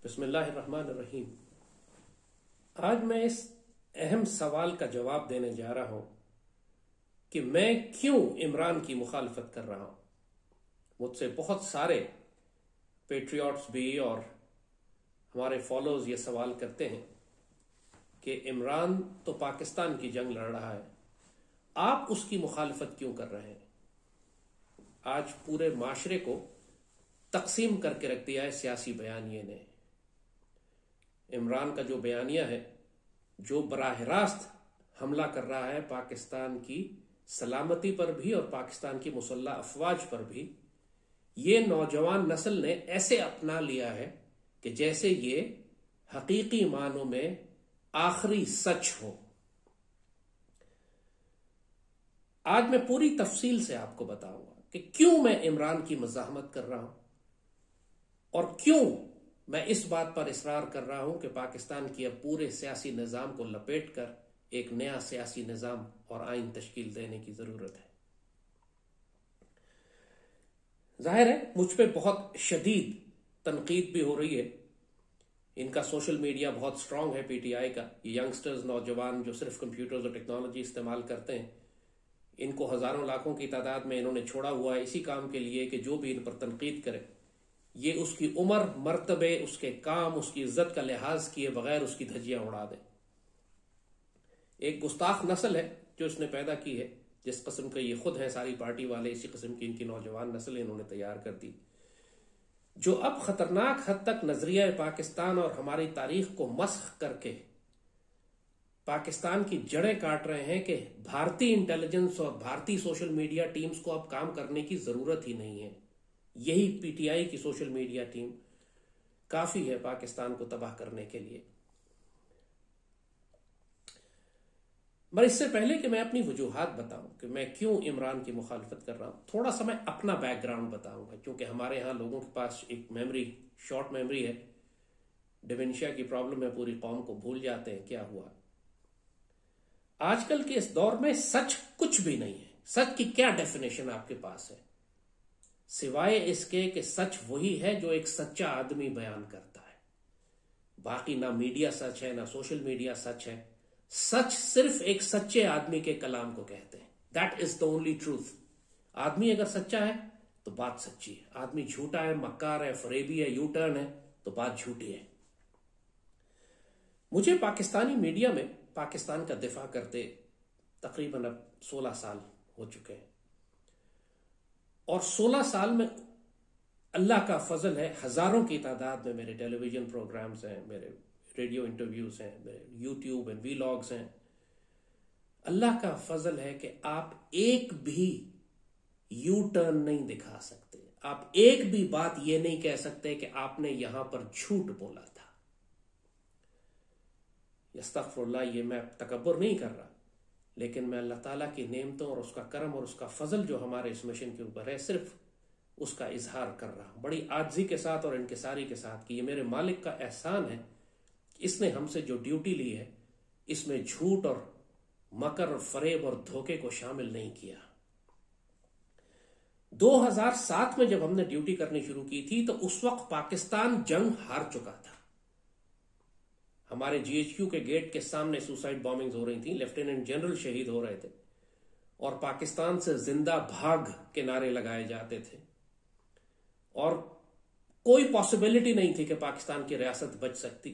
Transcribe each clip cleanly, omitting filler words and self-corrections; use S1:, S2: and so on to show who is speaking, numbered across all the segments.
S1: बिस्मिल्लाहिर्रहमानिर्रहीम। आज मैं इस अहम सवाल का जवाब देने जा रहा हूं कि मैं क्यों इमरान की मुखालफत कर रहा हूं। मुझसे बहुत सारे पेट्रियट्स भी और हमारे फॉलोअर्स ये सवाल करते हैं कि इमरान तो पाकिस्तान की जंग लड़ रहा है, आप उसकी मुखालफत क्यों कर रहे हैं। आज पूरे माशरे को तकसीम करके रख दिया है सियासी बयानिए ने। इमरान का जो बयानिया है, जो बराह रास्त हमला कर रहा है पाकिस्तान की सलामती पर भी और पाकिस्तान की मुसल्लह अफवाज पर भी, ये नौजवान नस्ल ने ऐसे अपना लिया है कि जैसे ये हकीकी मानों में आखिरी सच हो। आज मैं पूरी तफसील से आपको बताऊंगा कि क्यों मैं इमरान की मज़ाहमत कर रहा हूं और क्यों मैं इस बात पर इसरार कर रहा हूं कि पाकिस्तान की अब पूरे सियासी निज़ाम को लपेटकर एक नया सियासी निज़ाम और आइन तश्कील देने की जरूरत है। जाहिर है मुझ पे बहुत शदीद तनकीद भी हो रही है। इनका सोशल मीडिया बहुत स्ट्रांग है, पीटीआई का। ये यंगस्टर्स, नौजवान जो सिर्फ कंप्यूटर्स और टेक्नोलॉजी इस्तेमाल करते हैं, इनको हजारों लाखों की तादाद में इन्होंने छोड़ा हुआ है इसी काम के लिए कि जो भी इन पर तनकीद करे, ये उसकी उम्र, मर्तबे, उसके काम, उसकी इज्जत का लिहाज किए बगैर उसकी धज्जियां उड़ा दे। एक गुस्ताख नस्ल है जो इसने पैदा की है, जिस किस्म के ये खुद हैं सारी पार्टी वाले, इसी किस्म की इनकी नौजवान नस्ल इन्होंने तैयार कर दी, जो अब खतरनाक हद तक नजरिया पाकिस्तान और हमारी तारीख को मस्ख करके पाकिस्तान की जड़ें काट रहे हैं कि भारतीय इंटेलिजेंस और भारतीय सोशल मीडिया टीम्स को अब काम करने की जरूरत ही नहीं है। यही पीटीआई की सोशल मीडिया टीम काफी है पाकिस्तान को तबाह करने के लिए। मगर इससे पहले कि मैं अपनी वजूहात बताऊं कि मैं क्यों इमरान की मुखालफत कर रहा हूं, थोड़ा सा मैं अपना बैकग्राउंड बताऊंगा, क्योंकि हमारे यहां लोगों के पास एक मेमोरी, शॉर्ट मेमोरी है, डिमेंशिया की प्रॉब्लम है, पूरी कौम को भूल जाते हैं क्या हुआ। आजकल के इस दौर में सच कुछ भी नहीं है। सच की क्या डेफिनेशन आपके पास है सिवाय इसके कि सच वही है जो एक सच्चा आदमी बयान करता है। बाकी ना मीडिया सच है, ना सोशल मीडिया सच है। सच सिर्फ एक सच्चे आदमी के कलाम को कहते हैं। That is the only truth. आदमी अगर सच्चा है तो बात सच्ची है। आदमी झूठा है, मक्कार है, फरेबी है, यू टर्न है तो बात झूठी है। मुझे पाकिस्तानी मीडिया में पाकिस्तान का दिफा करते तकरीबन अब 16 साल हो चुके हैं और 16 साल में अल्लाह का फजल है, हजारों की तादाद में मेरे टेलीविजन प्रोग्राम्स हैं, मेरे रेडियो इंटरव्यूज हैं, मेरे यूट्यूब एंड वीलॉग्स हैं। अल्लाह का फजल है कि आप एक भी यू टर्न नहीं दिखा सकते, आप एक भी बात यह नहीं कह सकते कि आपने यहां पर झूठ बोला था। अस्तगफुरुल्लाह, ये मैं तकब्बुर नहीं कर रहा, लेकिन मैं अल्लाह ताला की नेमतों और उसका करम और उसका फजल जो हमारे इस मिशन के ऊपर है, सिर्फ उसका इजहार कर रहा हूं बड़ी आजिज़ी के साथ और इनकिसारी के साथ कि ये मेरे मालिक का एहसान है कि इसने हमसे जो ड्यूटी ली है इसमें झूठ और मकर और फरेब और धोखे को शामिल नहीं किया। 2007 में जब हमने ड्यूटी करनी शुरू की थी तो उस वक्त पाकिस्तान जंग हार चुका था। हमारे जीएचक्यू के गेट के सामने सुसाइड बॉम्बिंग्स हो रही थी, लेफ्टिनेंट जनरल शहीद हो रहे थे और पाकिस्तान से जिंदा भाग के नारे लगाए जाते थे और कोई पॉसिबिलिटी नहीं थी कि पाकिस्तान की रियासत बच सकती।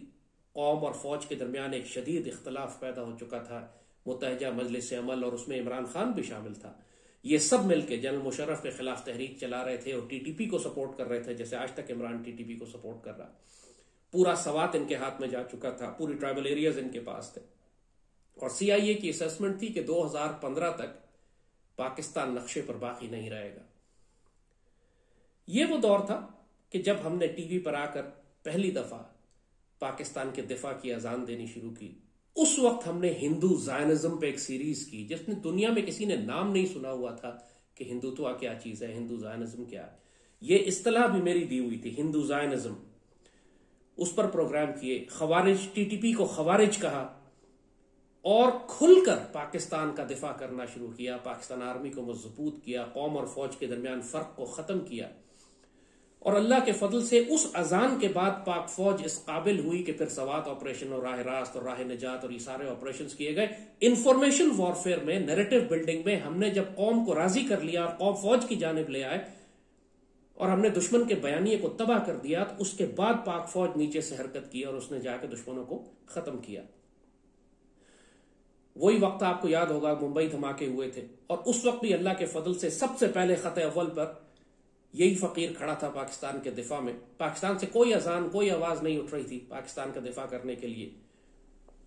S1: कौम और फौज के दरमियान एक शदीद इख्तलाफ पैदा हो चुका था, मुत्तहजा मजलिस अमल, और उसमें इमरान खान भी शामिल था। ये सब मिलकर जनरल मुशर्रफ के खिलाफ तहरीक चला रहे थे और टीटीपी को सपोर्ट कर रहे थे, जैसे आज तक इमरान टीटीपी को सपोर्ट कर रहा। पूरा सवात इनके हाथ में जा चुका था, पूरी ट्राइबल एरियाज इनके पास थे और सीआईए की असेसमेंट थी कि 2015 तक पाकिस्तान नक्शे पर बाकी नहीं रहेगा। यह वो दौर था कि जब हमने टीवी पर आकर पहली दफा पाकिस्तान के दिफा की अजान देनी शुरू की। उस वक्त हमने हिंदू जायनिज्म पे एक सीरीज की जिसने दुनिया में किसी ने नाम नहीं सुना हुआ था कि हिंदुत्व क्या चीज है, हिंदू जायनिज्म क्या है। यह इस्तिलाह भी मेरी दी हुई थी, हिंदू जायनिज्म। उस पर प्रोग्राम किए, खवारिज, टीटीपी को खवारिज कहा और खुलकर पाकिस्तान का दिफा करना शुरू किया। पाकिस्तान आर्मी को मजबूत किया, कौम और फौज के दरमियान फर्क को खत्म किया और अल्लाह के फजल से उस अजान के बाद पाक फौज इस काबिल हुई कि फिर सवात ऑपरेशन और राह रास्त और राह निजात और ये सारे ऑपरेशन किए गए। इंफॉर्मेशन वॉरफेयर में, नैरेटिव बिल्डिंग में हमने जब कौम को राजी कर लिया और कौम फौज की जानिब ले आए और हमने दुश्मन के बयानिए को तबाह कर दिया, तो उसके बाद पाक फौज नीचे से हरकत की और उसने जाकर दुश्मनों को खत्म किया। वही वक्त आपको याद होगा, मुंबई धमाके हुए थे और उस वक्त भी अल्लाह के फजल से सबसे पहले खत अव्वल पर यही फकीर खड़ा था पाकिस्तान के दिफा में। पाकिस्तान से कोई अजान, कोई आवाज नहीं उठ रही थी पाकिस्तान का दिफा करने के लिए।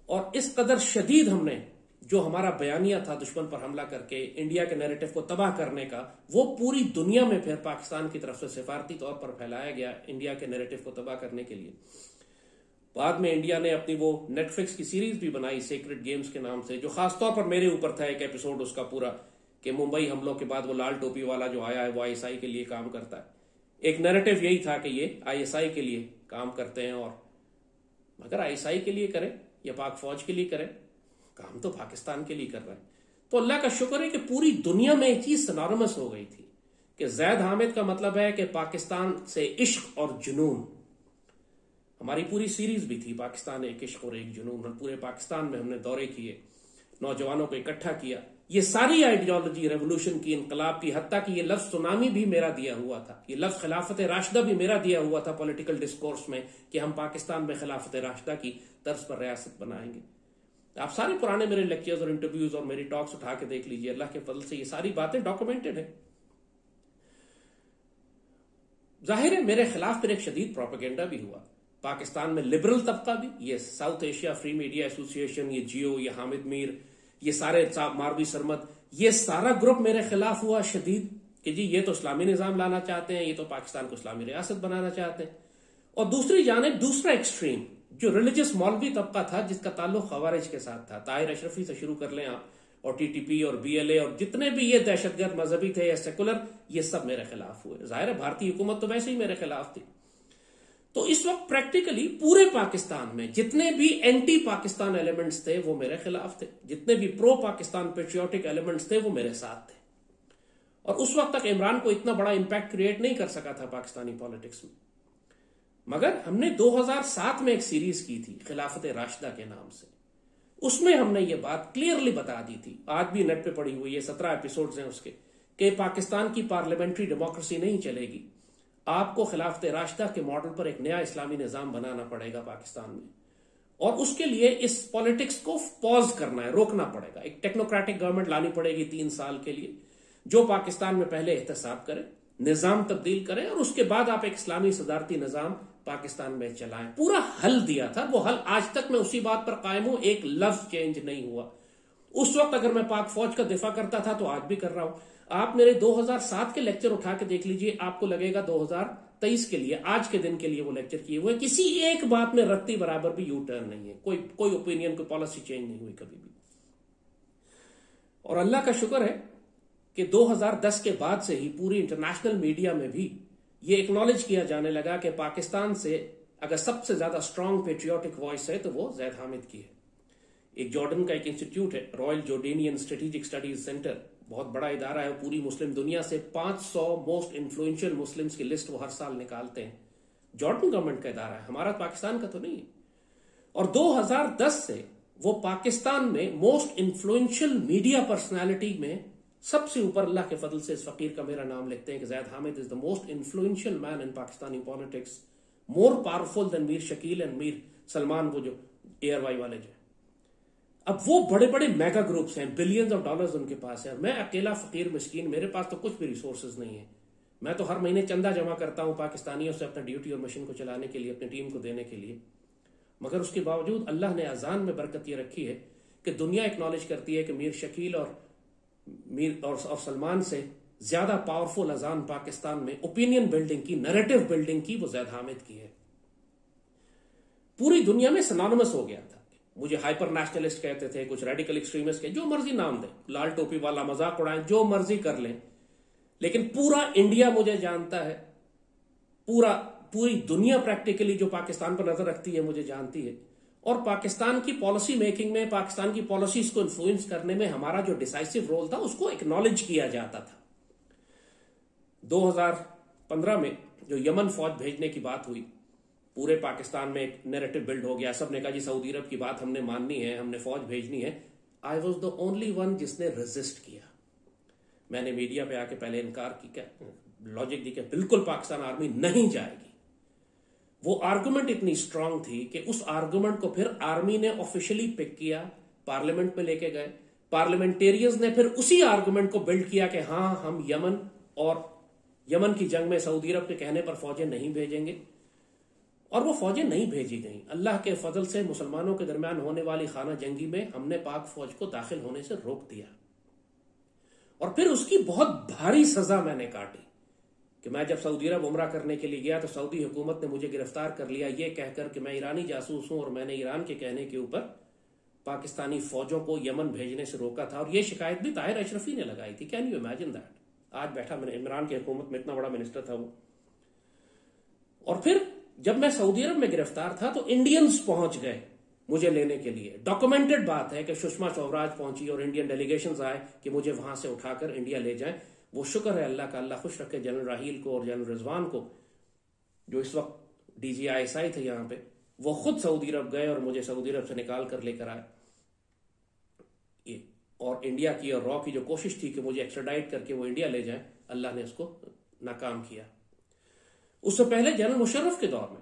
S1: और इस कदर शदीद हमने जो हमारा बयानिया था दुश्मन पर हमला करके इंडिया के नैरेटिव को तबाह करने का, वो पूरी दुनिया में फिर पाकिस्तान की तरफ से सिफारती तौर पर फैलाया गया इंडिया के नैरेटिव को तबाह करने के लिए। बाद में इंडिया ने अपनी वो नेटफ्लिक्स की सीरीज भी बनाई सेक्रेट गेम्स के नाम से, जो खासतौर पर मेरे ऊपर था एक एपिसोड उसका पूरा, कि मुंबई हमलों के बाद वो लाल टोपी वाला जो आया है वो आईएसआई के लिए काम करता है। एक नैरेटिव यही था कि ये आईएसआई के लिए काम करते हैं, और अगर आईएसआई के लिए करें या पाक फौज के लिए करें, काम तो पाकिस्तान के लिए कर रहा है। तो अल्लाह का शुक्र है कि पूरी दुनिया में एक चीज सिनोनिमस हो गई थी कि जैद हामिद का मतलब है कि पाकिस्तान से इश्क और जुनून। हमारी पूरी सीरीज भी थी पाकिस्तान एक इश्क और एक जुनून, पूरे पाकिस्तान में हमने दौरे किए, नौजवानों को इकट्ठा किया। ये सारी आइडियोलॉजी रेवोल्यूशन की, इनकलाब की, हत्ता कि ये लफ्ज सुनामी भी मेरा दिया हुआ था, ये लफ्ज खिलाफत राशिदा भी मेरा दिया हुआ था पॉलिटिकल डिस्कोर्स में कि हम पाकिस्तान में खिलाफत राशिदा की तर्ज पर रियासत बनाएंगे। आप सारे पुराने मेरे लेक्चर्स और इंटरव्यूज और मेरी टॉक्स उठा के देख लीजिए, अल्लाह के फजल से ये सारी बातें डॉक्यूमेंटेड है। जाहिर है मेरे खिलाफ फिर एक शदीद प्रोपेगेंडा भी हुआ। पाकिस्तान में लिबरल तबका भी, ये south Asia free media association, ये जियो, ये हामिद मीर, ये सारे मारवी सरमद, ये सारा ग्रुप मेरे खिलाफ हुआ शदीद कि जी ये तो इस्लामी निजाम लाना चाहते हैं, ये तो पाकिस्तान को इस्लामी रियासत बनाना चाहते हैं। और दूसरी जानिब दूसरा एक्सट्रीम जो रिलीजियस मौलवी तबका था जिसका ताल्लुक खवारिज के साथ था, ताहिर अशरफी से शुरू कर लें आप, और टीटीपी और बीएलए और जितने भी ये दहशतगर्द मजहबी थे या सेकुलर, ये सब मेरे खिलाफ हुए। जाहिर है भारतीय हुकूमत तो वैसे ही मेरे खिलाफ थी। तो इस वक्त प्रैक्टिकली पूरे पाकिस्तान में जितने भी एंटी पाकिस्तान एलिमेंट्स थे वो मेरे खिलाफ थे, जितने भी प्रो पाकिस्तान पेट्रियोटिक एलिमेंट्स थे वो मेरे साथ थे। और उस वक्त तक इमरान को इतना बड़ा इंपैक्ट क्रिएट नहीं कर सका था पाकिस्तानी पॉलिटिक्स में, मगर हमने 2007 में एक सीरीज की थी खिलाफत राशिदा के नाम से। उसमें हमने ये बात क्लियरली बता दी थी, आज भी नेट पे पड़ी हुई है, 17 एपिसोड्स हैं उसके, कि पाकिस्तान की पार्लियामेंट्री डेमोक्रेसी नहीं चलेगी। आपको खिलाफत राशिदा के मॉडल पर एक नया इस्लामी निजाम बनाना पड़ेगा पाकिस्तान में, और उसके लिए इस पॉलिटिक्स को पॉज करना है, रोकना पड़ेगा। एक टेक्नोक्रेटिक गवर्नमेंट लानी पड़ेगी 3 साल के लिए, जो पाकिस्तान में पहले एहतसाब करे, निजाम तब्दील करे, और उसके बाद आप एक इस्लामी सदारती निजाम पाकिस्तान में चलाएं। पूरा हल दिया था, वो हल आज तक मैं उसी बात पर कायम हूं, एक लफ्ज चेंज नहीं हुआ। उस वक्त अगर मैं पाक फौज का दिफा करता था तो आज भी कर रहा हूं। आप मेरे 2007 के लेक्चर उठा के देख लीजिए, आपको लगेगा 2023 के लिए, आज के दिन के लिए वो लेक्चर किए हुए। किसी एक बात में रत्ती बराबर भी यू टर्न नहीं है, कोई ओपिनियन, कोई पॉलिसी चेंज नहीं हुई कभी भी। और अल्लाह का शुक्र है कि 2010 के बाद से ही पूरी इंटरनेशनल मीडिया में भी ये एक्नॉलेज किया जाने लगा कि पाकिस्तान से अगर सबसे ज्यादा स्ट्रांग पेट्रियोटिक वॉइस है तो वो जैद हामिद की है। एक जॉर्डन का एक इंस्टीट्यूट है, royal Jordanian strategic studies centre, बहुत बड़ा इदारा है। पूरी मुस्लिम दुनिया से 500 मोस्ट इन्फ्लुएंशियल मुस्लिम्स की लिस्ट वो हर साल निकालते हैं। जॉर्डन गवर्नमेंट का इदारा है, हमारा पाकिस्तान का तो नहीं है। और 2010 से वो पाकिस्तान में मोस्ट इन्फ्लुएंशियल मीडिया पर्सनैलिटी में सबसे ऊपर, अल्लाह के फजल से इस फकीर का मेरा नाम लिखते हैं कि Zaid Hamid is the most influential man in Pakistani politics, more powerful than Mir Shakeel and Mir Salman, वो जो एयरवाई वाले जो। अब वो बड़े बड़े मेगा ग्रुप्स हैं, बिलियंस ऑफ डॉलर्स उनके पास है। मैं अकेला फकीर मिस्कीन, मेरे पास तो कुछ भी रिसोर्सेज नहीं है। मैं तो हर महीने चंदा जमा करता हूं पाकिस्तानियों से अपना ड्यूटी और मशीन को चलाने के लिए, अपनी टीम को देने के लिए। मगर उसके बावजूद अल्लाह ने अजान में बरकत ये रखी है कि दुनिया एक्नॉलेज करती है कि मीर शकील और सलमान से ज्यादा पावरफुल अजान पाकिस्तान में ओपिनियन बिल्डिंग की, नैरेटिव बिल्डिंग की, वो जैद हामिद की है। पूरी दुनिया में सिनोनिमस हो गया था। मुझे हाइपर नेशनलिस्ट कहते थे, कुछ रेडिकल एक्सट्रीमिस्ट के, जो मर्जी नाम दें, लाल टोपी वाला, मजाक उड़ाएं, जो मर्जी कर लें, लेकिन पूरा इंडिया मुझे जानता है, पूरी दुनिया प्रैक्टिकली जो पाकिस्तान पर नजर रखती है मुझे जानती है। और पाकिस्तान की पॉलिसी मेकिंग में, पाकिस्तान की पॉलिसीज को इन्फ्लुएंस करने में हमारा जो डिसाइसिव रोल था उसको एक्नॉलेज किया जाता था। 2015 में जो यमन फौज भेजने की बात हुई, पूरे पाकिस्तान में एक नैरेटिव बिल्ड हो गया, सबने कहा जी सऊदी अरब की बात हमने माननी है, हमने फौज भेजनी है। I was the only one जिसने रेजिस्ट किया। मैंने मीडिया पे आके पहले इनकार की, क्या लॉजिक दी कि बिल्कुल पाकिस्तान आर्मी नहीं जाएगी। वो आर्गुमेंट इतनी स्ट्रांग थी कि उस आर्गुमेंट को फिर आर्मी ने ऑफिशियली पिक किया, पार्लियामेंट में लेके गए, पार्लियामेंटेरियंस ने फिर उसी आर्गुमेंट को बिल्ड किया कि हां हम यमन और यमन की जंग में सऊदी अरब के कहने पर फौजें नहीं भेजेंगे, और वो फौजें नहीं भेजी गई। अल्लाह के फजल से मुसलमानों के दरमियान होने वाली खाना जंगी में हमने पाक फौज को दाखिल होने से रोक दिया, और फिर उसकी बहुत भारी सजा मैंने काटी कि मैं जब सऊदी अरब उमरा करने के लिए गया तो सऊदी हुकूमत ने मुझे गिरफ्तार कर लिया, यह कहकर कि मैं ईरानी जासूस हूं और मैंने ईरान के कहने के ऊपर पाकिस्तानी फौजों को यमन भेजने से रोका था। और यह शिकायत भी ताहिर अशरफी ने लगाई थी। Can you imagine that? आज बैठा, मैंने इमरान की हुकूमत में इतना बड़ा मिनिस्टर था वो। और फिर जब मैं सऊदी अरब में गिरफ्तार था तो इंडियंस पहुंच गए मुझे लेने के लिए। डॉक्यूमेंटेड बात है कि सुषमा स्वराज पहुंची और इंडियन डेलीगेशंस आए कि मुझे वहां से उठाकर इंडिया ले जाएं। वो शुक्र है अल्लाह का, अल्लाह खुश रखे जनरल राहील को और जनरल रिजवान को, जो इस वक्त DGI थे यहां पे। वो खुद सऊदी अरब गए और मुझे सऊदी अरब से निकाल कर लेकर आए। और इंडिया की और रॉ की जो कोशिश थी कि मुझे एक्स्ट्राडाइट करके वो इंडिया ले जाए, अल्लाह ने उसको नाकाम किया। उससे पहले जनरल मुशर्रफ के दौर में,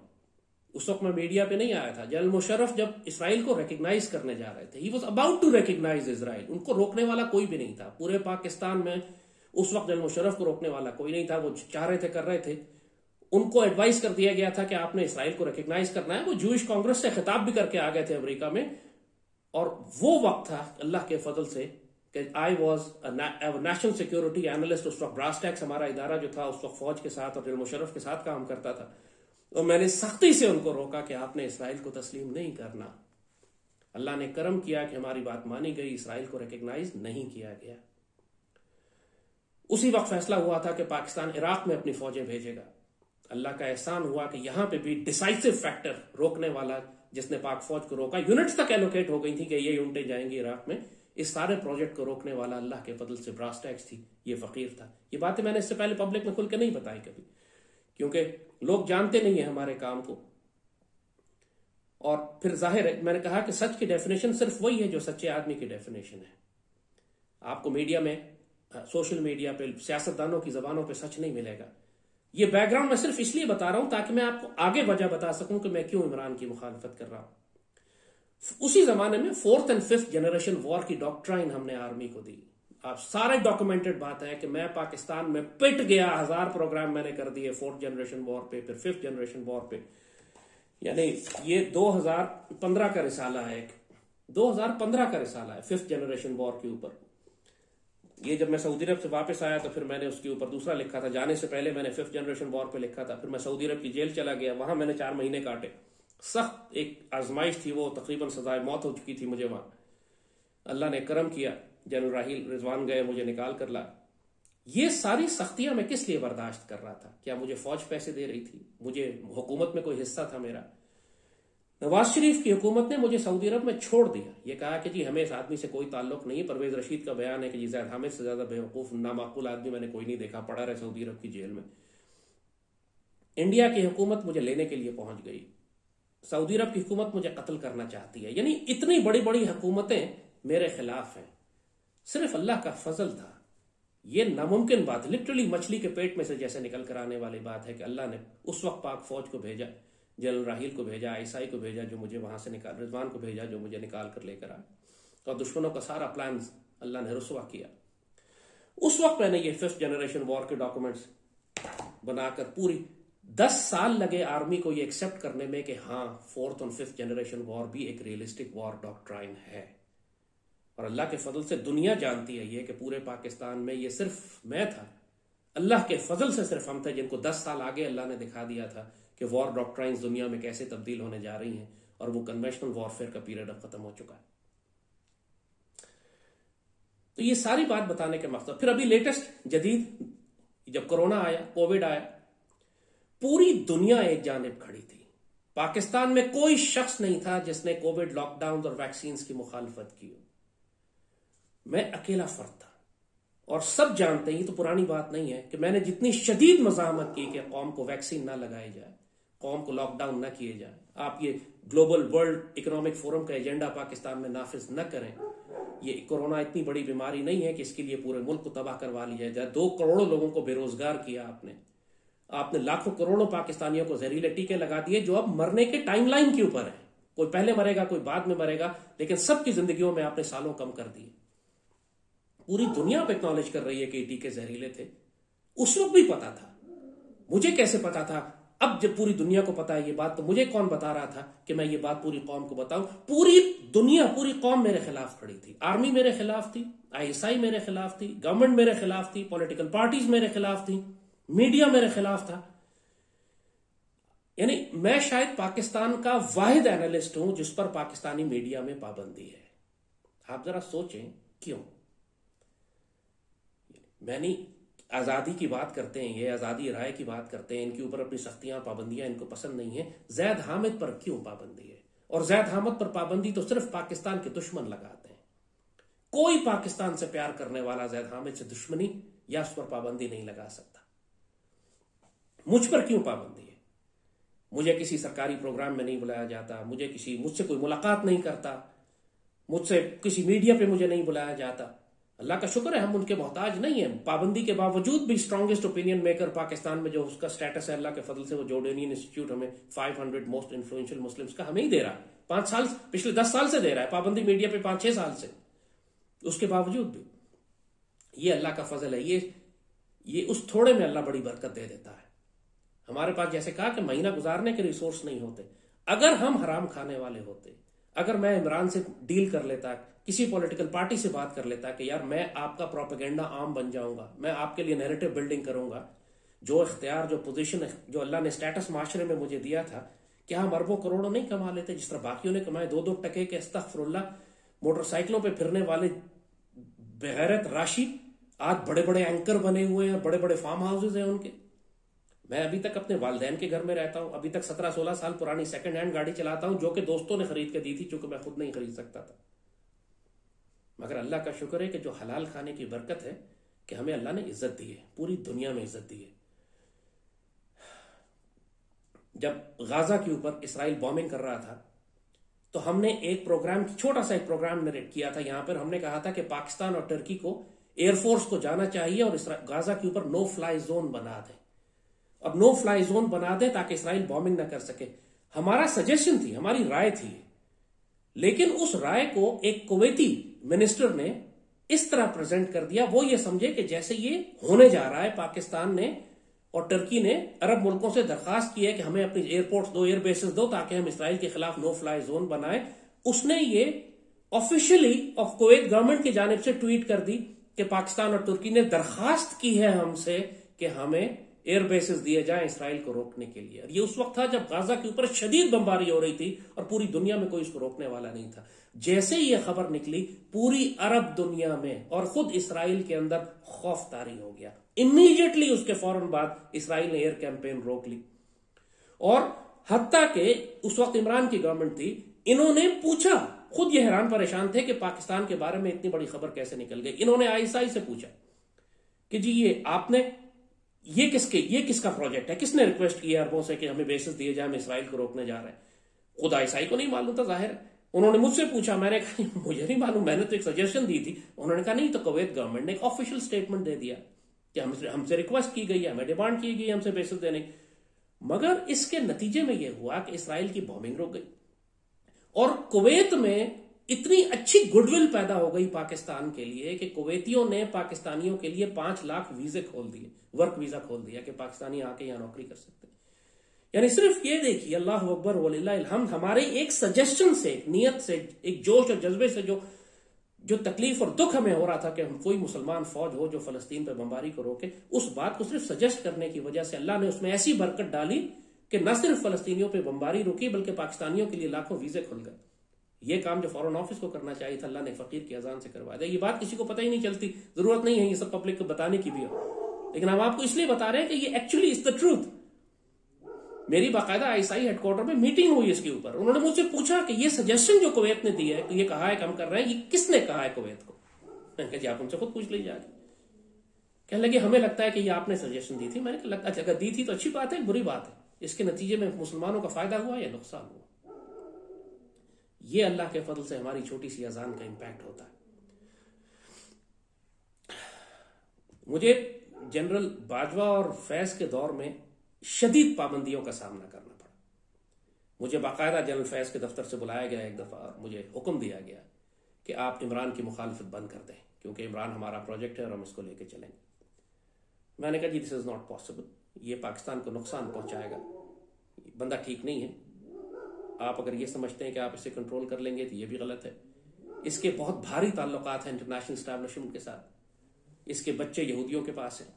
S1: उस वक्त मैं मीडिया पे नहीं आया था, जनरल मुशर्रफ जब इसराइल को रिकग्नाइज करने जा रहे थे, he was about to recognize Israel, उनको रोकने वाला कोई भी नहीं था पूरे पाकिस्तान में। उस वक्त जनरल मुशर्रफ को रोकने वाला कोई नहीं था। वो चाह रहे थे, कर रहे थे। उनको एडवाइस कर दिया गया था कि आपने इसराइल को रिकग्नाइज करना है। वो जूइश कांग्रेस से खिताब भी करके आ गए थे अमेरिका में। और वो वक्त था अल्लाह के फजल से कि I was national security analyst. उस वक्त ब्रास टैक्स हमारा इदारा जो था उस वक्त फौज के साथ और जनरल मुशर्रफ के साथ काम करता था। और मैंने सख्ती से उनको रोका कि आपने इसराइल को तस्लीम नहीं करना। अल्लाह ने करम किया कि हमारी बात मानी गई, इसराइल को रिकग्नाइज नहीं किया गया। उसी वक्त फैसला हुआ था कि पाकिस्तान इराक में अपनी फौजें भेजेगा। अल्लाह का एहसान हुआ कि यहां पे भी डिसाइसिव फैक्टर, रोकने वाला जिसने पाक फौज को रोका, यूनिट्स तक एलोकेट हो गई थी कि ये यूनिटें जाएंगी इराक में। इस सारे प्रोजेक्ट को रोकने वाला अल्लाह के फजल से ब्रास टैक्स थी, ये फकीर था। ये बातें मैंने इससे पहले पब्लिक में खुल के नहीं बताई कभी, क्योंकि लोग जानते नहीं है हमारे काम को। और फिर जाहिर है, मैंने कहा कि सच की डेफिनेशन सिर्फ वही है जो सच्चे आदमी की डेफिनेशन है। आपको मीडिया में, सोशल मीडिया पे, सियासतदानों की जबानों पे सच नहीं मिलेगा। ये बैकग्राउंड मैं सिर्फ इसलिए बता रहा हूं ताकि मैं आपको आगे वजह बता सकूं कि मैं क्यों इमरान की मुखालफत कर रहा हूं। उसी जमाने में 4th and 5th generation war की डॉक्ट्राइन हमने आर्मी को दी। आप सारे डॉक्यूमेंटेड बात है कि मैं पाकिस्तान में पिट गया, 1000 प्रोग्राम मैंने कर दिए 4th जनरेशन वॉर पे, फिर 5th जनरेशन वॉर पे। यानी ये 2015 का रिसाला है, 2015 का रिसाला है 5th जनरेशन वॉर के ऊपर। ये जब मैं सऊदी अरब से वापस आया तो फिर मैंने उसके ऊपर दूसरा लिखा था। जाने से पहले मैंने 5th जनरेशन वॉर पे लिखा था। फिर मैं सऊदी अरब की जेल चला गया, वहां मैंने 4 महीने काटे। सख्त एक आजमाइश थी वो, तकरीबन सजाए मौत हो चुकी थी मुझे वहां। अल्लाह ने करम किया, जनरल राहील रिजवान गए, मुझे निकाल कर ला। ये सारी सख्तियां मैं किस लिए बर्दाश्त कर रहा था? क्या मुझे फौज पैसे दे रही थी? मुझे हुकूमत में कोई हिस्सा था मेरा? नवाज शरीफ की हुकूमत ने मुझे सऊदी अरब में छोड़ दिया। ये कहा कि जी हमें इस आदमी से कोई ताल्लुक नहीं। परवेज रशीद का बयान है कि जी ज़ैद हामिद से ज्यादा बेवकूफ, नामाकुल आदमी मैंने कोई नहीं देखा, पड़ा रहे सऊदी अरब की जेल में। इंडिया की हुकूमत मुझे लेने के लिए पहुंच गई। सऊदी अरब की हुकूमत मुझे कत्ल करना चाहती है। यानी इतनी बड़ी बड़ी हुकूमतें मेरे खिलाफ हैं। सिर्फ अल्लाह का फजल था। यह नामुमकिन बात, लिटरली मछली के पेट में से जैसे निकल कर आने वाली बात है कि अल्लाह ने उस वक्त पाक फौज को भेजा, जनरल राहील को भेजा, आईएसआई को भेजा जो मुझे वहां से निकाल, रिजवान को भेजा जो मुझे निकाल कर लेकर आया, और दुश्मनों का सारा प्लान अल्लाह ने रुसवा किया। उस वक्त मैंने ये 5th जनरेशन वॉर के डॉक्यूमेंट्स बनाकर, पूरी 10 साल लगे आर्मी को ये एक्सेप्ट करने में कि हाँ 4th और 5th जनरेशन वॉर भी एक रियलिस्टिक वॉर डॉक्ट्राइन है। और अल्लाह के फजल से दुनिया जानती है ये कि पूरे पाकिस्तान में ये सिर्फ मैं था, अल्लाह के फजल से सिर्फ हम थे जिनको 10 साल आगे अल्लाह ने दिखा दिया था कि वॉर डॉक्ट्राइन्स दुनिया में कैसे तब्दील होने जा रही हैं, और वो कन्वेंशनल वॉरफेयर का पीरियड अब खत्म हो चुका है। तो ये सारी बात बताने के मकसद, फिर अभी लेटेस्ट जदीद, जब कोरोना आया, कोविड आया, पूरी दुनिया एक जानिब खड़ी थी। पाकिस्तान में कोई शख्स नहीं था जिसने कोविड लॉकडाउन और वैक्सीन की मुखालफत की हो। मैं अकेला फर्द था। और सब जानते हैं, ये तो पुरानी बात नहीं है कि मैंने जितनी शदीद मज़ाहमत की कि कौम को वैक्सीन ना लगाई जाए, कौम को लॉकडाउन ना किए जाए, आप ये ग्लोबल वर्ल्ड इकोनॉमिक फोरम का एजेंडा पाकिस्तान में नाफिज न करें। ये कोरोना इतनी बड़ी बीमारी नहीं है कि इसके लिए पूरे मुल्क को तबाह करवा लिया जाए। 2 करोड़ लोगों को बेरोजगार किया आपने लाखों करोड़ों पाकिस्तानियों को जहरीले टीके लगा दिए जो अब मरने के टाइमलाइन के ऊपर है। कोई पहले मरेगा, कोई बाद में मरेगा, लेकिन सबकी जिंदगियों में आपने सालों कम कर दिए। पूरी दुनिया पे एक्नॉलेज कर रही है कि टीके जहरीले थे। उस वक्त भी पता था, मुझे कैसे पता था? अब जब पूरी दुनिया को पता है ये बात, तो मुझे कौन बता रहा था कि मैं ये बात पूरी कौम को बताऊं? पूरी दुनिया, पूरी कौम मेरे खिलाफ खड़ी थी। आर्मी मेरे खिलाफ थी, ISI मेरे खिलाफ थी, गवर्नमेंट मेरे खिलाफ थी, पॉलिटिकल पार्टीज मेरे खिलाफ थी, मीडिया मेरे खिलाफ था। यानी मैं शायद पाकिस्तान का वाहिद एनालिस्ट हूं जिस पर पाकिस्तानी मीडिया में पाबंदी है। आप जरा सोचें क्यों? मैंने आजादी की बात करते हैं, ये आजादी राय की बात करते हैं, इनके ऊपर अपनी सख्तियां पाबंदियां इनको पसंद नहीं है। जैद हामिद पर क्यों पाबंदी है? और जैद हामिद पर पाबंदी तो सिर्फ पाकिस्तान के दुश्मन लगाते हैं। कोई पाकिस्तान से प्यार करने वाला जैद हामिद से दुश्मनी या उस पर पाबंदी नहीं लगा सकता। मुझ पर क्यों पाबंदी है? मुझे किसी सरकारी प्रोग्राम में नहीं बुलाया जाता, मुझसे कोई मुलाकात नहीं करता, मुझसे किसी मीडिया पे मुझे नहीं बुलाया जाता। अल्लाह का शुक्र है हम उनके मोहताज नहीं है। पाबंदी के बावजूद भी स्ट्रॉन्गेस्ट ओपिनियन मेकर पाकिस्तान में जो उसका स्टेटस है, अल्लाह के फजल से वो जॉर्डेनियन इंस्टीट्यूट हमें 500 मोस्ट इन्फ्लुएंशियल मुस्लिम्स का हमें ही दे रहा है। 5 साल, पिछले 10 साल से दे रहा है पाबंदी मीडिया पे, 5-6 साल से। उसके बावजूद भी ये अल्लाह का फजल है। ये उस थोड़े में अल्लाह बड़ी बरकत दे देता है। हमारे पास जैसे कहा कि महीना गुजारने के रिसोर्स नहीं होते। अगर हम हराम खाने वाले होते, अगर मैं इमरान से डील कर लेता, किसी पॉलिटिकल पार्टी से बात कर लेता कि यार मैं आपका प्रोपेगेंडा आम बन जाऊंगा, मैं आपके लिए नैरेटिव बिल्डिंग करूंगा, जो इख्तियार, जो पोजीशन, जो अल्लाह ने स्टेटस माशरे में मुझे दिया था, क्या हम अरबों करोड़ों नहीं कमा लेते जिस तरह बाकियों ने कमाए? 2-2 टके के अस्तगफिरुल्लाह मोटरसाइकिलों पे फिरने वाले बेगैरत राशि आज बड़े बड़े एंकर बने हुए हैं, बड़े बड़े फार्म हाउसेज हैं उनके। मैं अभी तक अपने वालिदैन के घर में रहता हूं, अभी तक 17-16 साल पुरानी सेकंड हैंड गाड़ी चलाता हूं जो कि दोस्तों ने खरीद के दी थी, चूंकि मैं खुद नहीं खरीद सकता था। मगर अल्लाह का शुक्र है कि जो हलाल खाने की बरकत है कि हमें अल्लाह ने इज्जत दी है, पूरी दुनिया में इज्जत दी है। जब गाजा के ऊपर इसराइल बॉम्बिंग कर रहा था तो हमने एक प्रोग्राम, छोटा सा एक प्रोग्राम नरेट किया था। यहां पर हमने कहा था कि पाकिस्तान और टर्की को एयरफोर्स को जाना चाहिए और गाजा के ऊपर नो फ्लाई जोन बना दें, और नो फ्लाई जोन बना दें ताकि इसराइल बॉम्बिंग ना कर सके। हमारा सजेशन थी, हमारी राय थी, लेकिन उस राय को एक कुवैती मिनिस्टर ने इस तरह प्रेजेंट कर दिया, वो ये समझे कि जैसे ये होने जा रहा है। पाकिस्तान ने और टर्की ने अरब मुल्कों से दरखास्त की है कि हमें अपनी एयरपोर्ट्स दो, एयर बेसेस दो, ताकि हम इसराइल के खिलाफ नो फ्लाई जोन बनाए। उसने ये ऑफिशियली ऑफ कुवैत गवर्नमेंट की जानिब से ट्वीट कर दी कि पाकिस्तान और तुर्की ने दरखास्त की है हमसे कि हमें एयर बेसेस दिए जाएं इसराइल को रोकने के लिए। और ये उस वक्त था जब गाजा के ऊपर शदीद बमबारी हो रही थी और पूरी दुनिया में कोई इसको रोकने वाला नहीं था। जैसे ही ये खबर निकली, पूरी अरब दुनिया में और खुद इसराइल के अंदर खौफ तारी हो गया। इमीडिएटली उसके फौरन बाद इसराइल ने एयर कैंपेन रोक ली। और हत्ता के उस वक्त इमरान की गवर्नमेंट थी, इन्होंने पूछा, खुद ये हैरान परेशान थे कि पाकिस्तान के बारे में इतनी बड़ी खबर कैसे निकल गई। इन्होंने ISI से पूछा कि जी ये किसका प्रोजेक्ट है, किसने रिक्वेस्ट किया अरबों से कि हमें बेसिस दिए जाए, हम इसराइल को रोकने जा रहे हैं। खुद ISI को नहीं मालूम था, जाहिर है। उन्होंने मुझसे पूछा, मैंने कहा मुझे नहीं मालूम, मैंने तो एक सजेशन दी थी। उन्होंने कहा नहीं, तो कुवैत गवर्नमेंट ने एक ऑफिशियल स्टेटमेंट दे दिया कि हमसे रिक्वेस्ट की गई है, हमें डिमांड की गई हमसे बेसिस देने। मगर इसके नतीजे में यह हुआ कि इसराइल की बॉम्बिंग रुक गई और कुवैत में इतनी अच्छी गुडविल पैदा हो गई पाकिस्तान के लिए कि कुवैतियों ने पाकिस्तानियों के लिए 5 लाख वीजे खोल दिए, वर्क वीजा खोल दिया कि पाकिस्तानी आके यहां नौकरी कर सकते हैं। यानी सिर्फ ये देखिए, अल्लाह अकबर वलिल्लाहिल हम्द, हमारे एक सजेशन से, एक नियत से, एक जोश और जज्बे से जो तकलीफ और दुख हमें हो रहा था कि हम कोई मुसलमान फौज हो जो फलस्तीन पर बमबारी को रोके, उस बात को सिर्फ सजेस्ट करने की वजह से अल्लाह ने उसमें ऐसी बरकत डाली कि न सिर्फ फलस्तीनियों पर बमबारी रुकी बल्कि पाकिस्तानियों के लिए लाखों वीजे खुल गए। ये काम जो फॉरेन ऑफिस को करना चाहिए था, अल्लाह ने फकीर की अजान से करवा दिया। ये बात किसी को पता ही नहीं चलती, जरूरत नहीं है ये सब पब्लिक को बताने की भी हो, लेकिन हम आपको इसलिए बता रहे हैं कि ये एक्चुअली इज द ट्रूथ। मेरी बाकायदा ISI हेडक्वार्टर में मीटिंग हुई इसके ऊपर। उन्होंने मुझसे पूछा कि ये सजेशन जो कुवैत ने दी है, ये कहा है कि हम कर रहे हैं, ये किसने कहा है कुवैत को? मैंने कहा जी आप उनसे खुद पूछ लीजिए आगे। कहने लगे हमें लगता है कि ये आपने सजेशन दी थी। मैंने कहा अच्छा अगर दी थी तो अच्छी बात है, बुरी बात है, इसके नतीजे में मुसलमानों का फायदा हुआ या नुकसान हुआ? ये अल्लाह के फजल से हमारी छोटी सी अजान का इंपैक्ट होता है। मुझे जनरल बाजवा और फैज के दौर में शदीद पाबंदियों का सामना करना पड़ा। मुझे बाकायदा जनरल फैज के दफ्तर से बुलाया गया एक दफा और मुझे हुक्म दिया गया कि आप इमरान की मुखालफत बंद कर दें, क्योंकि इमरान हमारा प्रोजेक्ट है और हम इसको लेके चलेंगे। मैंने कहा जी दिस इज नॉट पॉसिबल, ये पाकिस्तान को नुकसान पहुंचाएगा, बंदा ठीक नहीं है। आप अगर ये समझते हैं कि आप इसे कंट्रोल कर लेंगे तो ये भी गलत है। इसके बहुत भारी ताल्लुकात हैं इंटरनेशनल एस्टैब्लिशमेंट के साथ, इसके बच्चे यहूदियों के पास हैं,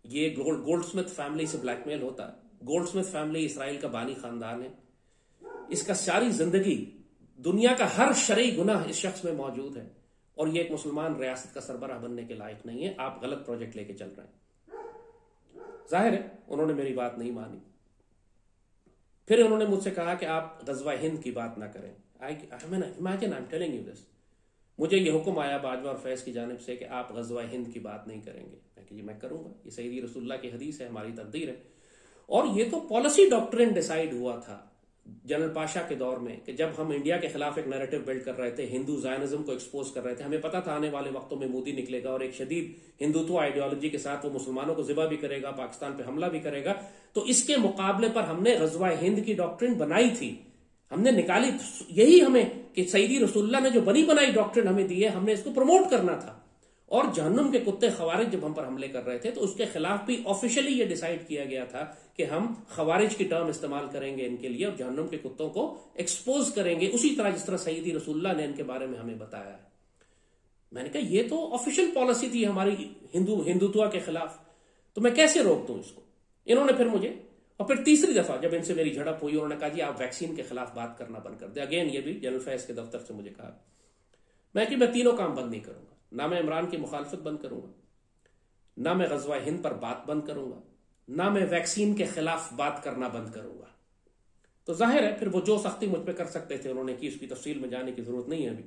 S1: ये गोल्डस्मिथ फैमिली से ब्लैकमेल होता है। गोल्डस्मिथ फैमिली इसराइल का बानी खानदान है, इसका सारी जिंदगी दुनिया का हर शरई गुनाह इस शख्स में मौजूद है और ये एक मुसलमान रियासत का सरबराह बनने के लायक नहीं है। आप गलत प्रोजेक्ट लेके चल रहे हैं। जाहिर है उन्होंने मेरी बात नहीं मानी। फिर उन्होंने मुझसे कहा कि आप गज़वा हिंद की बात ना करें। Imagine I am telling you this, मुझे ये हुक्म आया बाजवा और फैज की जानिब से कि आप गज़वा हिंद की बात नहीं करेंगे। मैं करूंगा, ये सईदी रसूलुल्लाह की हदीस है, हमारी तकदीर है। और ये तो पॉलिसी डॉक्ट्रिन डिसाइड हुआ था जनरल पाशा के दौर में कि जब हम इंडिया के खिलाफ एक नैरेटिव बिल्ड कर रहे थे, हिंदू जायनिज्म को एक्सपोज कर रहे थे, हमें पता था आने वाले वक्तों में मोदी निकलेगा और एक शदीद हिंदुत्व आइडियोलॉजी के साथ वो मुसलमानों को ज़िबा भी करेगा, पाकिस्तान पे हमला भी करेगा। तो इसके मुकाबले पर हमने गज़वा हिंद की डॉक्ट्रिन बनाई थी, हमने निकाली। यही हमें कि सईदी रसूलुल्लाह ने जो बनी बनाई डॉक्ट्रिन हमें दी है, हमने इसको प्रमोट करना था। और जहन्नुम के कुत्ते खवारिज जब हम पर हमले कर रहे थे तो उसके खिलाफ भी ऑफिशियली ये डिसाइड किया गया था कि हम खवारिज की टर्म इस्तेमाल करेंगे इनके लिए और जहन्नुम के कुत्तों को एक्सपोज करेंगे उसी तरह जिस तरह सईदी रसूलुल्लाह ने इनके बारे में हमें बताया है। मैंने कहा ये तो ऑफिशियल पॉलिसी थी हमारी हिंदुत्व के खिलाफ, तो मैं कैसे रोक दूं इसको? इन्होंने फिर मुझे, और फिर तीसरी दफा जब इनसे मेरी झड़प हुई, उन्होंने कहा जी आप वैक्सीन के खिलाफ बात करना बंद कर दे। अगेन ये भी जनरल फैज के दफ्तर से मुझे कहा। मैं तीनों काम बंद नहीं करूंगा, ना मैं इमरान की मुखालफत बंद करूंगा, ना मैं गज़वा हिंद पर बात बंद करूंगा, ना मैं वैक्सीन के खिलाफ बात करना बंद करूंगा। तो जाहिर है फिर वो जो सख्ती मुझ पर कर सकते थे उन्होंने की, उसकी तफसील में जाने की जरूरत नहीं है अभी।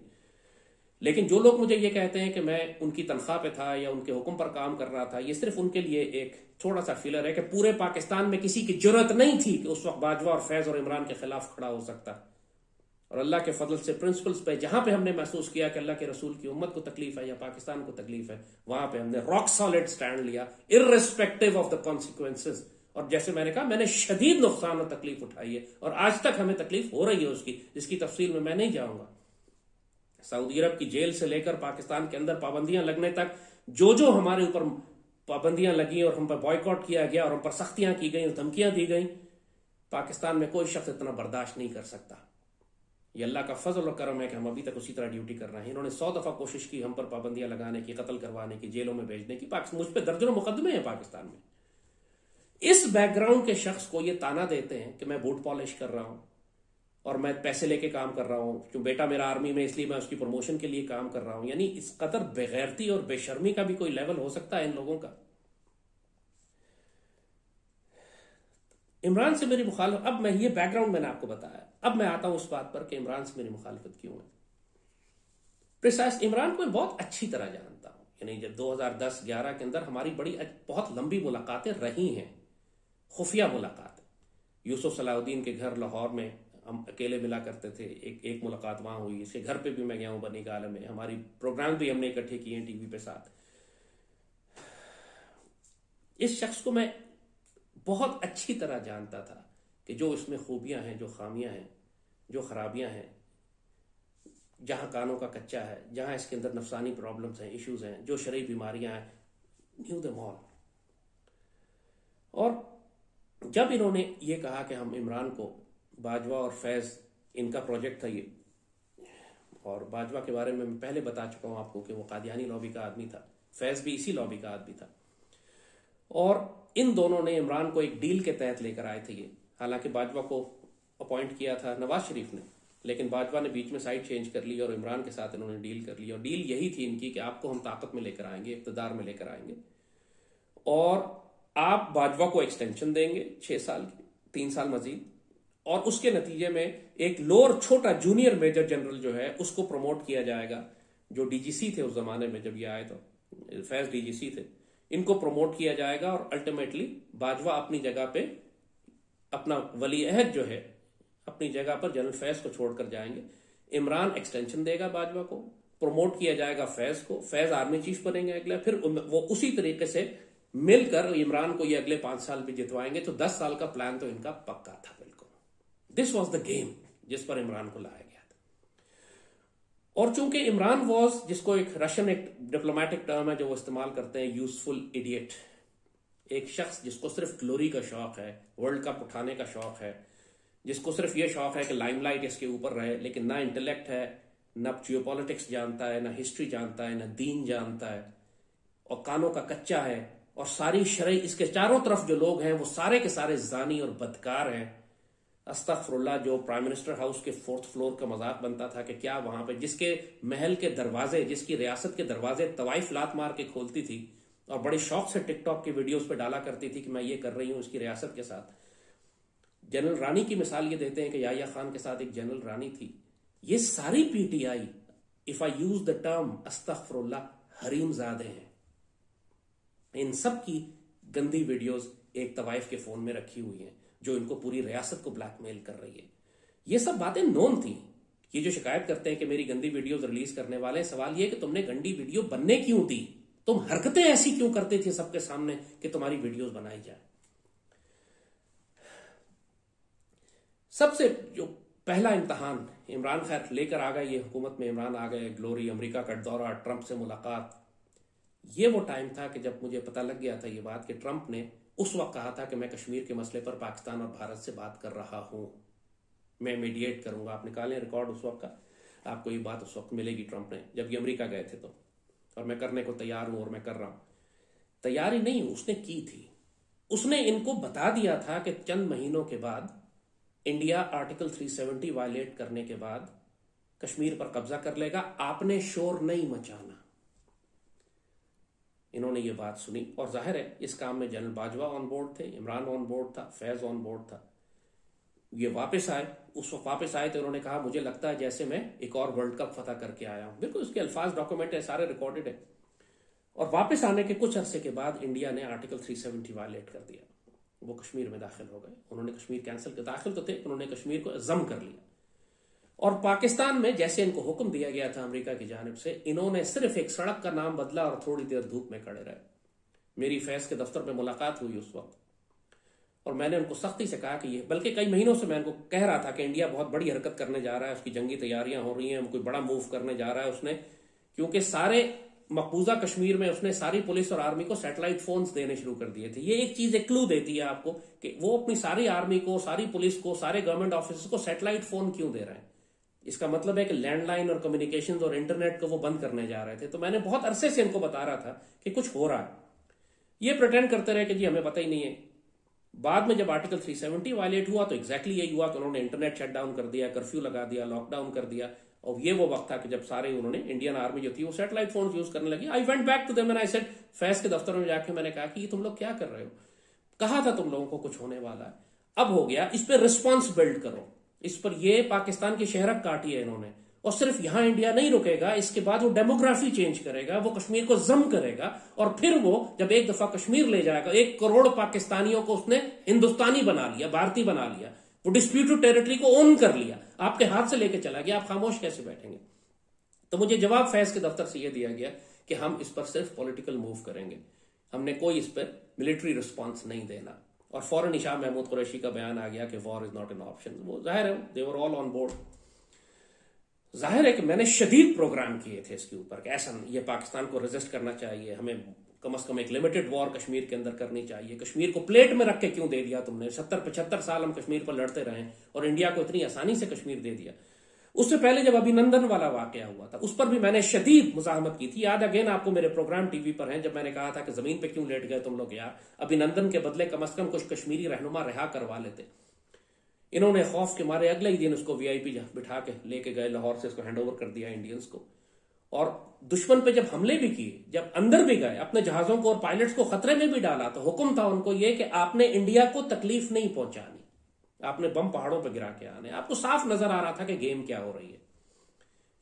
S1: लेकिन जो लोग मुझे ये कहते हैं कि मैं उनकी तनख्वाह पे था या उनके हुक्म पर काम कर रहा था, ये सिर्फ उनके लिए एक थोड़ा सा फिलर है कि पूरे पाकिस्तान में किसी की जरूरत नहीं थी कि उस वक्त बाजवा और फैज और इमरान के खिलाफ खड़ा हो सकता। और अल्लाह के फजल से प्रिंसिपल्स पे जहां पे हमने महसूस किया कि अल्लाह के रसूल की उम्मत को तकलीफ है या पाकिस्तान को तकलीफ है, वहां पे हमने रॉक सॉलिड स्टैंड लिया इर्रेस्पेक्टिव ऑफ द कॉन्सिक्वेंसेज। और जैसे मैंने कहा, मैंने शदीद नुकसान और तकलीफ उठाई है और आज तक हमें तकलीफ हो रही है उसकी, जिसकी तफसील में मैं नहीं जाऊंगा। सऊदी अरब की जेल से लेकर पाकिस्तान के अंदर पाबंदियां लगने तक जो हमारे ऊपर पाबंदियां लगी और हम पर बॉयकॉट किया गया और हम पर सख्तियां की गई, धमकियां दी गई, पाकिस्तान में कोई शख्स इतना बर्दाश्त नहीं कर सकता। ये अल्लाह का फजल और करम है कि हम अभी तक उसी तरह ड्यूटी कर रहे हैं। इन्होंने 100 दफा कोशिश की हम पर पाबंदियां लगाने की, कत्ल करवाने की, जेलों में भेजने की, मुझ पर दर्जनों मुकदमे हैं पाकिस्तान में। इस बैकग्राउंड के शख्स को ये ताना देते हैं कि मैं बूट पॉलिश कर रहा हूं और मैं पैसे लेके काम कर रहा हूं, क्यों बेटा मेरा आर्मी में इसलिए मैं उसकी प्रमोशन के लिए काम कर रहा हूं। यानी इस कदर बेगैरती और बेशर्मी का भी कोई लेवल हो सकता है इन लोगों का। इमरान से मेरी मुखालफत, अब मैं ये बैकग्राउंड मैंने आपको बताया, अब मैं आता हूं उस बात पर कि इमरान से मेरी मुखालफत क्यों है। प्रिसाइज इमरान को मैं बहुत अच्छी तरह जानता हूं, यानी जब 2010-11 के अंदर हमारी बहुत लंबी मुलाकातें रही हैं, खुफिया मुलाकात। यूसुफ सलाहुद्दीन के घर लाहौर में हम अकेले मिला करते थे, एक मुलाकात वहां हुई। इसके घर पे भी मैं गया हूं बनी गाल में, हमारी प्रोग्राम भी हमने इकट्ठे किए हैं टीवी पे साथ। इस शख्स को मैं बहुत अच्छी तरह जानता था कि जो इसमें खूबियां हैं, जो खामियां हैं, जो खराबियां हैं, जहां कानों का कच्चा है, जहां इसके अंदर नफसानी प्रॉब्लम्स हैं, इश्यूज हैं, जो शरई बीमारियां हैं, न्यू द मॉल। और जब इन्होंने ये कहा कि हम इमरान को, बाजवा और फैज इनका प्रोजेक्ट था ये, और बाजवा के बारे में मैं पहले बता चुका हूं आपको कि वो कादियानी लॉबी का आदमी था, फैज भी इसी लॉबी का आदमी था। और इन दोनों ने इमरान को एक डील के तहत लेकर आए थे ये। हालांकि बाजवा को अपॉइंट किया था नवाज शरीफ ने, लेकिन बाजवा ने बीच में साइड चेंज कर ली और इमरान के साथ इन्होंने डील कर ली। और डील यही थी इनकी कि आपको हम ताकत में लेकर आएंगे, इक़्तिदार में लेकर आएंगे, और आप बाजवा को एक्सटेंशन देंगे 6 साल की, 3 साल मजीद, और उसके नतीजे में एक लोअर छोटा जूनियर मेजर जनरल जो है उसको प्रमोट किया जाएगा, जो डीजीसी थे उस जमाने में जब ये आए तो फैज डीजीसी थे। इनको प्रमोट किया जाएगा और अल्टीमेटली बाजवा अपनी जगह पे, अपना वली अहद जो है अपनी जगह पर जनरल फैज को छोड़कर जाएंगे। इमरान एक्सटेंशन देगा बाजवा को, प्रमोट किया जाएगा फैज को, फैज आर्मी चीफ बनेंगे अगला, फिर वो उसी तरीके से मिलकर इमरान को ये अगले 5 साल भी जितवाएंगे। तो 10 साल का प्लान तो इनका पक्का था बिल्कुल। दिस वॉज द गेम जिस पर इमरान को लाया गया था। और चूंकि इमरान वॉज, जिसको एक रशियन एक डिप्लोमेटिक टर्म है जो वो इस्तेमाल करते हैं, यूजफुल इडियट, एक शख्स जिसको सिर्फ ग्लोरी का शौक है, वर्ल्ड कप उठाने का शौक है, जिसको सिर्फ ये शौक है कि लाइमलाइट इसके ऊपर रहे, लेकिन ना इंटेलेक्ट है, ना जियोपॉलिटिक्स जानता है, ना हिस्ट्री जानता है, ना दीन जानता है, और कानों का कच्चा है, और सारी शरई, इसके चारों तरफ जो लोग हैं वो सारे के सारे जानी और बदकार हैं। अस्तगफुरुल्लाह, जो प्राइम मिनिस्टर हाउस के 4th फ्लोर का मजाक बनता था कि क्या वहां पे, जिसके महल के दरवाजे, जिसकी रियासत के दरवाजे तवाइफ लात मार के खोलती थी और बड़े शौक से टिकटॉक के वीडियोस पे डाला करती थी कि मैं ये कर रही हूं इसकी रियासत के साथ। जनरल रानी की मिसाल ये देते हैं कि याह्या खान के साथ एक जनरल रानी थी। ये सारी PTI, if I use the term अस्तगफुरुल्लाह, हरीमजादे हैं। इन सब की गंदी वीडियोस एक तवाइफ के फोन में रखी हुई हैं जो इनको पूरी रियासत को ब्लैकमेल कर रही है। ये सब बातें नोन थी। ये जो शिकायत करते हैं कि मेरी गंदी वीडियोस रिलीज करने वाले हैं, सवाल ये कि तुमने गंदी वीडियो बनने क्यों दी? तुम हरकतें ऐसी क्यों करते थे सबके सामने कि तुम्हारी वीडियोस बनाई जाए? सबसे जो पहला इम्तहान इमरान खैर लेकर आ गए, ये हुकूमत में इमरान आ गए, ग्लोरी, अमेरिका का दौरा, ट्रंप से मुलाकात। ये वो टाइम था कि जब मुझे पता लग गया था ये बात कि ट्रंप ने उस वक्त कहा था कि मैं कश्मीर के मसले पर पाकिस्तान और भारत से बात कर रहा हूं, मैं मीडिएट करूंगा। आप निकालें रिकॉर्ड उस वक्त का, आपको ये बात उस वक्त मिलेगी ट्रंप ने, जब ये अमेरिका गए थे तो। और मैं करने को तैयार हूं और मैं कर रहा हूं। तैयारी नहीं, उसने की थी। उसने इनको बता दिया था कि चंद महीनों के बाद इंडिया आर्टिकल 370 वायलेट करने के बाद कश्मीर पर कब्जा कर लेगा, आपने शोर नहीं मचाना। इन्होंने ये बात सुनी और जाहिर है इस काम में जनरल बाजवा ऑन बोर्ड थे, इमरान ऑन बोर्ड था, फैज ऑन बोर्ड था। ये वापस आए, उस वक्त वापस आए तो उन्होंने कहा मुझे लगता है जैसे मैं एक और वर्ल्ड कप फतह करके आया हूं। बिल्कुल उसके अल्फाज डॉक्यूमेंट है, सारे रिकॉर्डेड है। और वापस आने के कुछ अरसे के बाद इंडिया ने आर्टिकल 370 वायलेट कर दिया। वो कश्मीर में दाखिल हो गए। उन्होंने कश्मीर कैंसिल कर, दाखिल तो थे, उन्होंने कश्मीर को जम कर लिया। और पाकिस्तान में जैसे इनको हुक्म दिया गया था अमेरिका की जानिब से, इन्होंने सिर्फ एक सड़क का नाम बदला और थोड़ी देर धूप में खड़े रहे। मेरी फैज के दफ्तर में मुलाकात हुई उस वक्त और मैंने उनको सख्ती से कहा कि ये, बल्कि कई महीनों से मैं उनको कह रहा था कि इंडिया बहुत बड़ी हरकत करने जा रहा है, उसकी जंगी तैयारियां हो रही हैं, कोई बड़ा मूव करने जा रहा है उसने, क्योंकि सारे मकबूजा कश्मीर में उसने सारी पुलिस और आर्मी को सैटेलाइट फोन्स देने शुरू कर दिए थे। ये एक चीज, एक क्लू देती है आपको कि वो अपनी सारी आर्मी को, सारी पुलिस को, सारे गवर्नमेंट ऑफिसर्स को सैटेलाइट फोन क्यों दे रहे हैं। इसका मतलब है कि लैंडलाइन और कम्युनिकेशन और इंटरनेट को वो बंद करने जा रहे थे। तो मैंने बहुत अरसे से इनको बता रहा था कि कुछ हो रहा है। ये प्रिटेंड करते रहे कि जी हमें पता ही नहीं है। बाद में जब आर्टिकल 370 वायलेट हुआ तो एग्जैक्टली यही हुआ कि उन्होंने इंटरनेट शट डाउन कर दिया, कर्फ्यू लगा दिया, लॉकडाउन कर दिया। और ये वो वक्त था कि जब सारे उन्होंने, इंडियन आर्मी जो थी वो सैटेलाइट फोन यूज करने लगी। I went back to them and I said, Faiz के दफ्तर में जाके मैंने कहा कि ये तुम लोग क्या कर रहे हो? कहा था तुम लोगों को कुछ होने वाला है, अब हो गया, इस पर रिस्पॉन्स बिल्ड करो। इस पर ये पाकिस्तान की शहरक काटी है इन्होंने। और सिर्फ यहां इंडिया नहीं रुकेगा, इसके बाद वो डेमोग्राफी चेंज करेगा, वो कश्मीर को जम करेगा। और फिर वो जब एक दफा कश्मीर ले जाएगा, 1 करोड़ पाकिस्तानियों को उसने हिंदुस्तानी बना लिया, भारतीय बना लिया, वो डिस्प्यूटेड टेरिटरी को ओन कर लिया, आपके हाथ से लेके चला गया, आप खामोश कैसे बैठेंगे? तो मुझे जवाब फैज के दफ्तर से यह दिया गया कि हम इस पर सिर्फ पॉलिटिकल मूव करेंगे, हमने कोई इस पर मिलिट्री रिस्पॉन्स नहीं देना। और फौरन शाह महमूद कुरैशी का बयान आ गया कि war is not an option. वो जाहिर है, दे वर ऑल ऑन बोर्ड। जाहिर है कि मैंने शदीद प्रोग्राम किए थे इसके ऊपर कि ऐसा ये पाकिस्तान को रेजिस्ट करना चाहिए, हमें कम से कम एक लिमिटेड वॉर कश्मीर के अंदर करनी चाहिए। कश्मीर को प्लेट में रख के क्यों दे दिया तुमने? 70-75 साल हम कश्मीर पर लड़ते रहे और इंडिया को इतनी आसानी से कश्मीर दे दिया। उससे पहले जब अभिनंदन वाला वाकया हुआ था उस पर भी मैंने शदीद मुजाहमत की थी। याद अगेन आपको मेरे प्रोग्राम टीवी पर हैं जब मैंने कहा था कि जमीन पे क्यों लेट गए तुम लोग यार, अभिनंदन के बदले कम से कम कुछ कश्मीरी रहनुमा रिहा करवा लेते। इन्होंने खौफ के मारे अगले ही दिन उसको वीआईपी बिठा के लेके गए लाहौर से, इसको हैंडओवर कर दिया इंडियंस को। और दुश्मन पे जब हमले भी किए, जब अंदर भी गए, अपने जहाजों को और पायलट्स को खतरे में भी डाला, तो हुक्म था उनको ये कि आपने इंडिया को तकलीफ नहीं पहुंचानी, आपने बम पहाड़ों पर गिरा के आने। आपको साफ नजर आ रहा था कि गेम क्या हो रही है।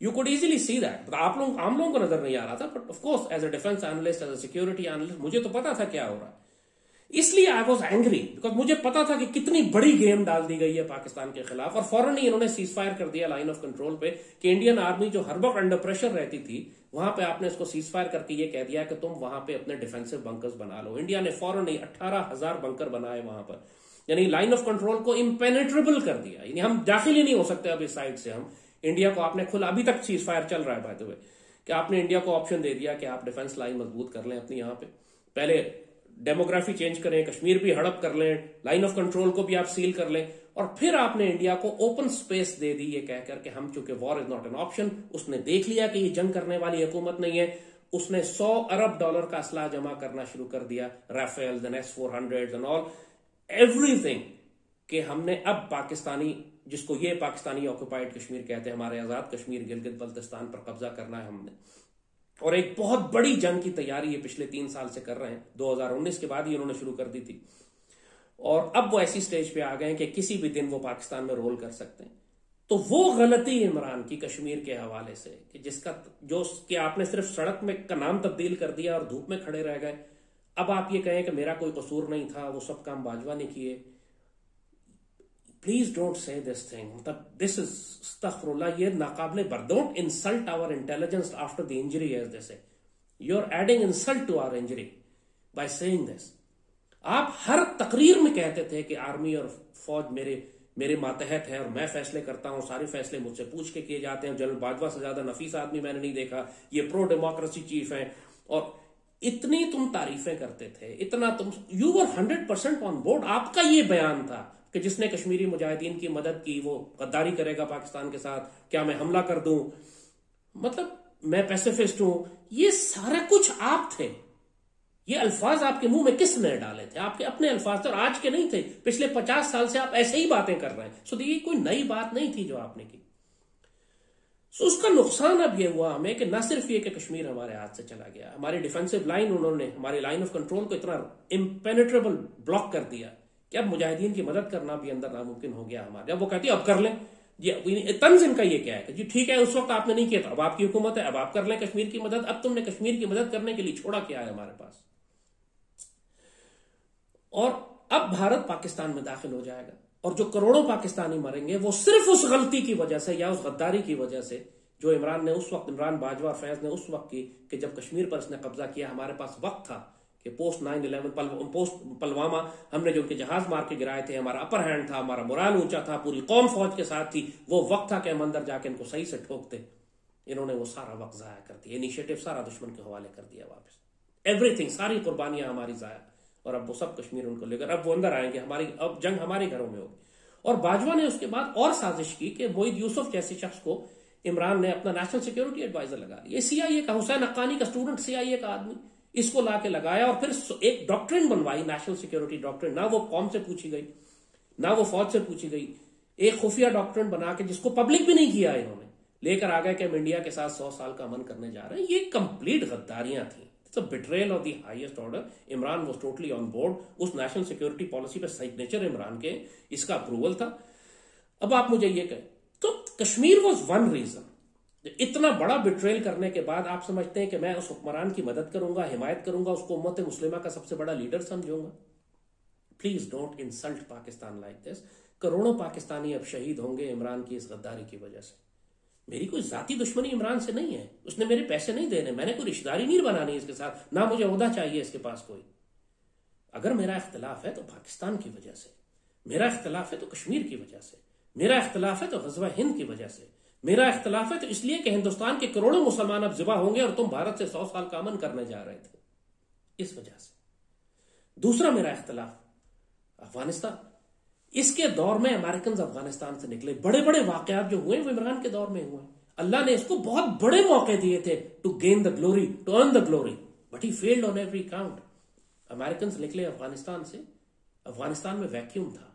S1: You could easily see that. आप लोग आम लोगों को नजर नहीं आ रहा था, but of course as a defence analyst, as a security analyst, मुझे तो पता था क्या हो रहा है। इसलिए आई वॉज एंग्री, बिकॉज मुझे पता था कि कितनी बड़ी गेम डाल दी गई है पाकिस्तान के खिलाफ, और फौरन ही इन्होंने सीज फायर कर दिया लाइन ऑफ कंट्रोल पे कि इंडियन आर्मी जो हर वक्त अंडर प्रेशर रहती थी, वहां पे आपने इसको सीज फायर करके ये कह दिया कि तुम वहां पे अपने डिफेंसिव बंकर्स बना लो। इंडिया ने फौरन ही 18,000 बंकर बनाए वहां पर, यानी लाइन ऑफ कंट्रोल को इम्पेनेट्रेबल कर दिया, यानी हम दाखिल ही नहीं हो सकते अब इस साइड से। हम इंडिया को आपने खुला, अभी तक सीज फायर चल रहा है बाय द वे, कि आपने इंडिया को ऑप्शन दे दिया कि आप डिफेंस लाइन मजबूत कर लें अपनी, यहां पे पहले डेमोग्राफी चेंज करें, कश्मीर भी हड़प कर लें, लाइन ऑफ कंट्रोल को भी आप सील कर लें, और फिर आपने इंडिया को ओपन स्पेस दे दी ये कहकर कि हम, चूंकि war is not an option, उसने देख लिया कि ये जंग करने वाली हुकूमत नहीं है, उसने $100 अरब का असला जमा करना शुरू कर दिया, Rafale, then S-400 and all everything, कि हमने अब पाकिस्तानी, जिसको ये पाकिस्तानी ऑक्युपाइड कश्मीर कहते हैं, हमारे आजाद कश्मीर गिलगित बल्तिस्तान पर कब्जा करना है हमने, और एक बहुत बड़ी जंग की तैयारी ये पिछले 3 साल से कर रहे हैं। 2019 के बाद ही उन्होंने शुरू कर दी थी, और अब वो ऐसी स्टेज पे आ गए हैं कि किसी भी दिन वो पाकिस्तान में रोल कर सकते हैं। तो वो गलती इमरान की कश्मीर के हवाले से, कि जिसका जो कि आपने सिर्फ सड़क में का नाम तब्दील कर दिया और धूप में खड़े रह गए, अब आप ये कहें कि मेरा कोई कसूर नहीं था, वो सब काम बाजवा ने किए। Please don't say this thing, मतलब दिस इज अस्तगफिरुल्लाह, ये नाकाबिले बर, don't insult our intelligence after the injury as they say, you are adding insult to our injury by saying this. आप हर तकरीर में कहते थे कि आर्मी और फौज मेरे मातहत है और मैं फैसले करता हूं, सारे फैसले मुझसे पूछ के किए जाते हैं, जनरल बाजवा से ज्यादा नफीस आदमी मैंने नहीं देखा, ये प्रो डेमोक्रेसी चीफ है, और इतनी तुम तारीफें करते थे, इतना तुम, यू वर 100% ऑन बोर्ड। आपका ये बयान था कि जिसने कश्मीरी मुजाहिदीन की मदद की वो गद्दारी करेगा पाकिस्तान के साथ, क्या मैं हमला कर दूं, मतलब मैं पैसिफिस्ट हूं, ये सारा कुछ आप थे। ये अल्फाज आपके मुंह में किसने डाले थे? आपके अपने अल्फाज थे, और आज के नहीं थे, पिछले 50 साल से आप ऐसे ही बातें कर रहे हैं। सो ये कोई नई बात नहीं थी जो आपने की। सो उसका नुकसान अब ये हुआ हमें कि न सिर्फ ये कि कश्मीर हमारे हाथ से चला गया, हमारी डिफेंसिव लाइन, उन्होंने हमारी लाइन ऑफ कंट्रोल को इतना इम्पेनेट्रेबल ब्लॉक कर दिया कि अब मुजाहिदीन की मदद करना भी अंदर नामुमकिन हो गया हमारे। अब वो कहती है अब कर लें, ये तंज इनका ये क्या है कि जी ठीक है उस वक्त आपने नहीं किया था, अब आपकी हुकूमत है, अब आप कर लें कश्मीर की मदद। अब तुमने कश्मीर की मदद करने के लिए छोड़ा क्या है हमारे पास? और अब भारत पाकिस्तान में दाखिल हो जाएगा, और जो करोड़ों पाकिस्तानी मरेंगे वो सिर्फ उस गलती की वजह से या उस गद्दारी की वजह से जो इमरान ने उस वक्त, इमरान बाजवा और फैज ने उस वक्त की, कि जब कश्मीर पर इसने कब्जा किया, हमारे पास वक्त था कि पोस्ट 9/11, पोस्ट पुलवामा, हमने जो उनके जहाज मार के गिराए थे, हमारा अपर हैंड था, हमारा मोराल ऊंचा था, पूरी कौम फौज के साथ थी, वो वक्त था कि हम अंदर जाके इनको सही से ठोकते। इन्होंने वो सारा वक्त जाया कर दिया, इनिशिएटिव सारा दुश्मन के हवाले कर दिया वापस, एवरीथिंग, सारी कुर्बानियां हमारी जाया, और अब वो सब कश्मीर उनको लेकर अब वो अंदर आएंगे, हमारी अब जंग हमारे घरों में होगी। और बाजवा ने उसके बाद और साजिश की कि मोईद यूसुफ जैसे शख्स को इमरान ने अपना नेशनल सिक्योरिटी एडवाइजर लगा दिया। ये CIA का, हुसैन हक्कानी का स्टूडेंट, CIA का आदमी, इसको लाके लगाया, और फिर एक डॉक्ट्रिन बनवाई, नेशनल सिक्योरिटी डॉक्ट्रिन। ना वो कौम से पूछी गई, ना वो फौज से पूछी गई, एक खुफिया डॉक्ट्रिन बना के, जिसको पब्लिक भी नहीं किया इन्होंने, लेकर आ गए कि हम इंडिया के साथ 100 साल का अमन करने जा रहे हैं। ये कंप्लीट गद्दारियां थी, it's a betrayal of the highest order. Imran was totally on board, उस नेशनल सिक्योरिटी पॉलिसी पे सिग्नेचर इमरान के, इसका अप्रूवल था। अब आप मुझे ये कहें, तो कश्मीर वॉज वन रीजन। इतना बड़ा बिट्रेल करने के बाद आप समझते हैं कि मैं उस हुक्मरान की मदद करूंगा, हिमायत करूंगा, उसको उम्मत मुस्लिमा का सबसे बड़ा लीडर समझूंगा? Please don't insult Pakistan like this. करोड़ों पाकिस्तानी अब शहीद होंगे इमरान की इस गद्दारी की वजह से। मेरी कोई जाती दुश्मनी इमरान से नहीं है, उसने मेरे पैसे नहीं देने, मैंने कोई रिश्तेदारी नहीं बनानी इसके साथ, ना मुझे ओहदा चाहिए इसके पास कोई। अगर मेरा इख्तिलाफ है तो पाकिस्तान की वजह से, मेरा इख्तिलाफ है तो कश्मीर की वजह से, मेरा इख्तिलाफ है तो गज़वा हिंद की वजह से, मेरा इख्तिलाफ है तो इसलिए कि हिंदुस्तान के करोड़ों मुसलमान अब ज़िबा होंगे और तुम भारत से 100 साल का अमन करने जा रहे थे, इस वजह से। दूसरा मेरा इख्तिलाफ अफगानिस्तान, इसके दौर में अमेरिकन अफगानिस्तान से निकले, बड़े बड़े वाकयात जो हुए वो इमरान के दौर में हुए। अल्लाह ने इसको बहुत बड़े मौके दिए थे to gain the glory, to earn the glory, but he failed on every count. American निकले अफगानिस्तान से, अफगानिस्तान में वैक्यूम था।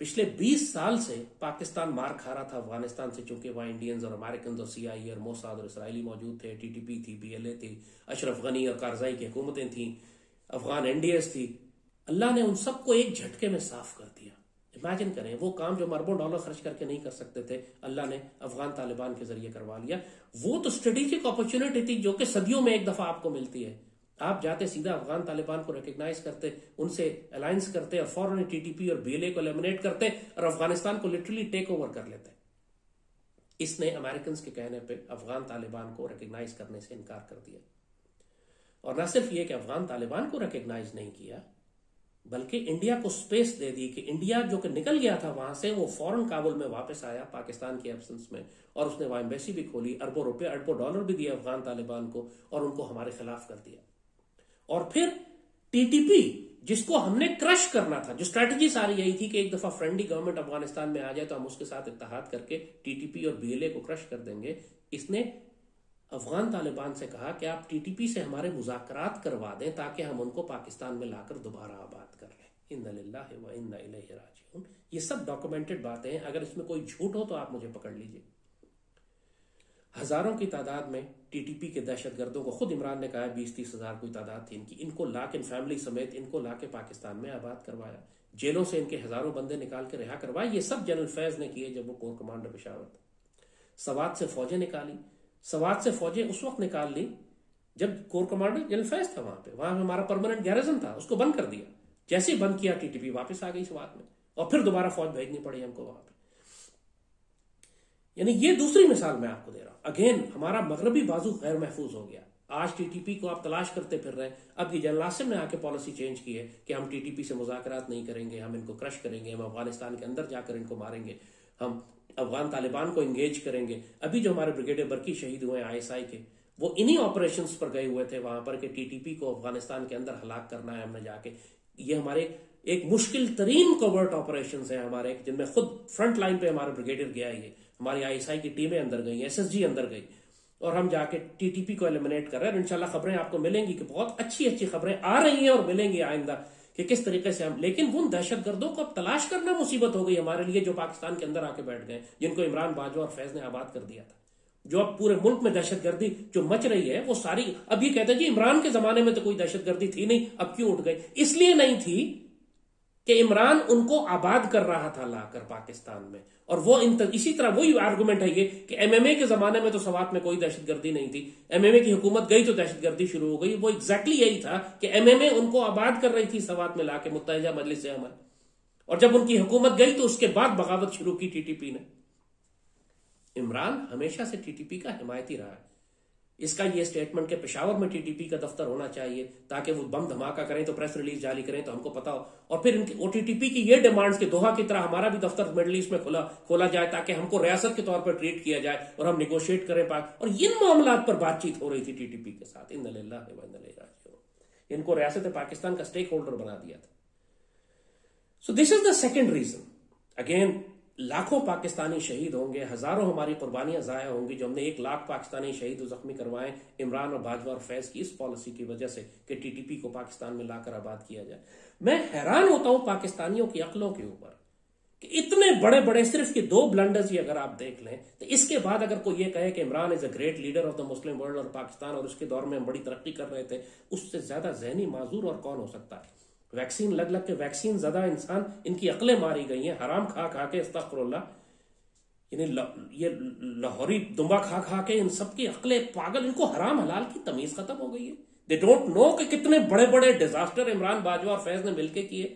S1: पिछले 20 साल से पाकिस्तान मार खा रहा था अफगानिस्तान से, चूंकि वहां इंडियंस और अमेरिकन और CIA और मोसाद और इसराइली मौजूद थे, TTP थी, BLA थी, अशरफ गनी और कारजाई की हुकूमतें थी, अफगान NDS थी। अल्लाह ने उन सबको एक झटके में साफ कर दिया। इमेजिन करें, वो काम जो अरबों डॉलर खर्च करके नहीं कर सकते थे, अल्लाह ने अफगान तालिबान के जरिए करवा लिया। वो तो स्ट्रेटेजिक अपॉर्चुनिटी थी जो कि सदियों में एक दफा आपको मिलती है। आप जाते सीधा अफगान तालिबान को रिकग्नाइज करते, उनसे अलायंस करते और फौरन टीटीपी और बीएलए को एलिमिनेट करते और अफगानिस्तान को लिटरली टेक ओवर कर लेते। इसने अमेरिकन के कहने पर अफगान तालिबान को रिकग्नाइज करने से इनकार कर दिया। और न सिर्फ यह कि अफगान तालिबान को रिकग्नाइज नहीं किया, बल्कि इंडिया को स्पेस दे दी कि इंडिया जो कि निकल गया था वहां से, वो फौरन काबुल में वापस आया पाकिस्तान की एब्सेंस में, और उसने वहां एम्बेसी भी खोली, अरबों रुपए अरबों डॉलर भी दिए अफगान तालिबान को, और उनको हमारे खिलाफ कर दिया। और फिर टीटीपी जिसको हमने क्रश करना था, जो स्ट्रैटेजी सारी यही थी कि एक दफा फ्रेंडली गवर्नमेंट अफगानिस्तान में आ जाए तो हम उसके साथ इत्तेहाद करके टीटीपी और बीएलए को क्रश कर देंगे। इसने अफगान तालिबान से कहा कि आप टीटीपी से हमारे मुज़ाकरात करवा दें ताकि हम उनको पाकिस्तान में लाकर दोबारा आबाद कर लें। इन्ना लिल्लाहि व इन्ना इलैहि राजिऊन। ये सब डॉक्यूमेंटेड बातें हैं, अगर इसमें कोई झूठ हो तो आप मुझे पकड़ लीजिए। हजारों की तादाद में टीटीपी के दहशतगर्दों को खुद इमरान ने कहा 20-30 हजार कोई तादाद थी इनकी, इनको लाके फैमिली समेत इनको लाके पाकिस्तान में आबाद करवाया, जेलों से इनके हजारों बंदे निकाल के रिहा करवाए। ये सब जनरल फैज ने किए जब वो कोर कमांडर पेशावर था। सवात से फौजें निकाली, सवात से फौजें उस वक्त निकाल ली जब कोर कमांडर जनरल फैज था वहां पे हमारा परमानेंट गैरिजन था, उसको बंद कर दिया। जैसे ही बंद किया टीटीपी वापस आ गई सवात में, और फिर दोबारा फौज भेजनी पड़ी हमको वहां पे। यानी ये दूसरी मिसाल मैं आपको दे रहा हूं। अगेन हमारा मगरबी बाजू गैर महफूज हो गया। आज टीटीपी को आप तलाश करते फिर रहे हैं। अब ये जनरल आसिम ने आके पॉलिसी चेंज की है कि हम टीटीपी से मुज़ाकरात नहीं करेंगे, हम इनको क्रश करेंगे, हम अफगानिस्तान के अंदर जाकर इनको मारेंगे, हम अफगान तालिबान को एंगेज करेंगे। अभी जो हमारे ब्रिगेडियर बर्की शहीद हुए आईएसआई के, वो इन्हीं ऑपरेशंस पर गए हुए थे वहां पर कि टीटीपी को अफगानिस्तान के अंदर हलाक करना है हमने जाके। ये हमारे एक मुश्किल तरीन कवर्ट ऑपरेशन है हमारे, जिनमें खुद फ्रंट लाइन पे हमारे ब्रिगेडियर गया है, हमारी आईएसआई की टीमें अंदर गई, एसएसजी अंदर गई, और हम जाके टीटीपी को एलिमिनेट कर रहे हैं। इंशाल्लाह खबरें आपको मिलेंगी कि बहुत अच्छी अच्छी खबरें आ रही हैं और मिलेंगी आइंदा कि किस तरीके से हम, लेकिन उन दहशतगर्दों को अब तलाश करना मुसीबत हो गई हमारे लिए जो पाकिस्तान के अंदर आके बैठ गए, जिनको इमरान बाजवा और फैज ने आबाद कर दिया था। जो अब पूरे मुल्क में दहशतगर्दी जो मच रही है वो सारी, अब ये कहते हैं जी इमरान के जमाने में तो कोई दहशतगर्दी थी नहीं, अब क्यों उठ गई? इसलिए नहीं थी कि इमरान उनको आबाद कर रहा था लाकर पाकिस्तान में। और वो इसी तरह वही आर्गुमेंट है ये कि एमएमए के जमाने में तो सवात में कोई दहशतगर्दी नहीं थी, एमएमए की हुकूमत गई तो दहशतगर्दी शुरू हो गई। वो एग्जैक्टली यही था कि एमएमए उनको आबाद कर रही थी सवात में लाके मुत्तहिदा मजलिस अमल, और जब उनकी हुकूमत गई तो उसके बाद बगावत शुरू की टीटीपी ने। इमरान हमेशा से टीटीपी का हिमायती रहा है। इसका ये स्टेटमेंट कि पेशावर में टीटीपी का दफ्तर होना चाहिए ताकि वो बम धमाका करें तो प्रेस रिलीज जारी करें तो हमको पता हो, और फिर इनकी टीटीपी की ये डिमांड्स के दोहा की तरह हमारा भी दफ्तर मिडल ईस्ट में खोला जाए ताकि हमको रियासत के तौर पर ट्रीट किया जाए और हम निगोशिएट करें और इन मामलों पर बातचीत हो रही थी टीटीपी के साथ। इन्ना लिल्लाहि व इन्ना इलैहि राजिऊन। इनको रियासत पाकिस्तान का स्टेक होल्डर बना दिया था। So this is the second reason. Again लाखों पाकिस्तानी शहीद होंगे, हजारों हमारी कुर्बानियां जाया होंगी जो हमने 1 लाख पाकिस्तानी शहीद और जख्मी करवाए इमरान और बाजवा और फैज की इस पॉलिसी की वजह से कि टीटीपी को पाकिस्तान में लाकर आबाद किया जाए। मैं हैरान होता हूं पाकिस्तानियों की अक्लों के ऊपर कि इतने बड़े बड़े सिर्फ के 2 ब्लंडर्स ही अगर आप देख लें तो इसके बाद अगर कोई ये कहे कि Imran is a great leader of the Muslim world और पाकिस्तान और उसके दौर में हम बड़ी तरक्की कर रहे थे, उससे ज्यादा जहनी माजूर और कौन हो सकता है? वैक्सीन लग लग के वैक्सीन ज्यादा इंसान इनकी अकलें मारी गई हैं, हराम खा खा के, अस्तगफिरुल्लाह, ये लाहौरी दुम्बा खा खा के इन सबकी अकलें पागल, इनको हराम हलाल की तमीज खत्म हो गई है। दे डोंट नो कि कितने बड़े बड़े डिजास्टर इमरान बाजवा और फैज ने मिलकर किए,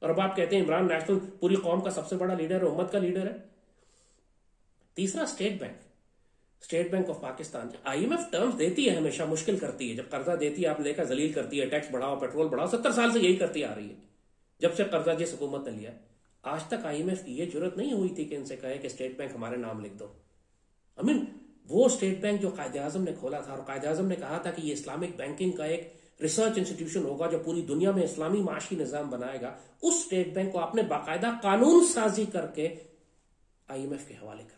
S1: और अब आप कहते हैं इमरान नेशनल पूरी कौम का सबसे बड़ा लीडर है, उम्मत का लीडर है। तीसरा state bank of Pakistan. IMF terms देती है, हमेशा मुश्किल करती है, जब कर्जा देती है आपने देखा जलील करती है, टैक्स बढ़ाओ, पेट्रोल बढ़ाओ, 70 साल से यही करती आ रही है जब से कर्जा जिस हुकूमत ने लिया। आज तक आईएमएफ की यह जरूरत नहीं हुई थी कि इनसे कहे कि स्टेट बैंक हमारे नाम लिख दो। वो स्टेट बैंक जो कायदे आजम ने खोला था, और कायदे आजम ने कहा था कि ये इस्लामिक बैंकिंग का एक रिसर्च इंस्टीट्यूशन होगा जो पूरी दुनिया में इस्लामी माशी निजाम बनाएगा, उस स्टेट बैंक को आपने बाकायदा कानून साजी करके आईएमएफ के हवाले कर दिया।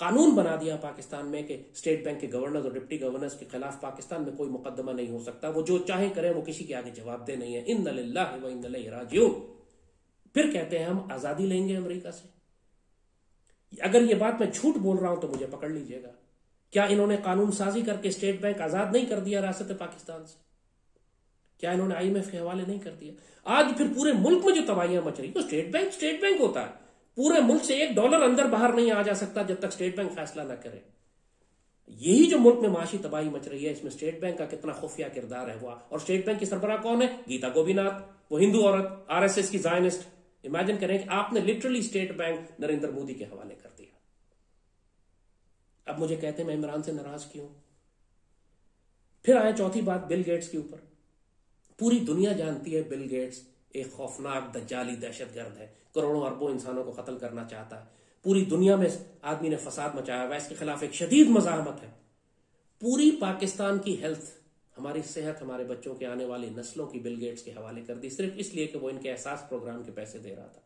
S1: कानून बना दिया पाकिस्तान में कि स्टेट बैंक के गवर्नर्स और डिप्टी गवर्नर्स के खिलाफ पाकिस्तान में कोई मुकदमा नहीं हो सकता, वो जो चाहे करें, वो किसी के आगे जवाबदेह नहीं है। इन्ना लिल्लाहि व इन्ना इलैहि राजिऊन। फिर कहते हैं हम आजादी लेंगे अमेरिका से। अगर ये बात मैं झूठ बोल रहा हूं तो मुझे पकड़ लीजिएगा। क्या इन्होंने कानून साजी करके स्टेट बैंक आजाद नहीं कर दिया रियासत पाकिस्तान से? क्या इन्होंने आईएमएफ के हवाले नहीं कर दिया? आज फिर पूरे मुल्क में जो तबाहियां मच रही, तो स्टेट बैंक होता है। पूरे मुल्क से $1 अंदर बाहर नहीं आ जा सकता जब तक स्टेट बैंक फैसला ना करे। यही जो मुल्क में माशी तबाही मच रही है, इसमें स्टेट बैंक का कितना खुफिया किरदार है हुआ। और स्टेट बैंक की सरबराह कौन है? गीता गोपीनाथ, वो हिंदू औरत, आरएसएस की जायनिस्ट। इमेजिन करें कि आपने literally state bank Narendra Modi के हवाले कर दिया। अब मुझे कहते हैं मैं इमरान से नाराज क्यों? फिर आए चौथी बात बिल गेट्स के ऊपर। पूरी दुनिया जानती है बिल गेट्स एक खौफनाक दज्जाली दहशतगर्द है, करोड़ों अरबों इंसानों को कत्ल करना चाहता है। पूरी दुनिया में आदमी ने फसाद मचाया हुआ है, इसके खिलाफ एक शदीद मज़ाहमत है। पूरी पाकिस्तान की हेल्थ, हमारी सेहत, हमारे बच्चों के आने वाली नस्लों की बिल गेट्स के हवाले कर दी, सिर्फ इसलिए कि वो इनके एहसास प्रोग्राम के पैसे दे रहा था।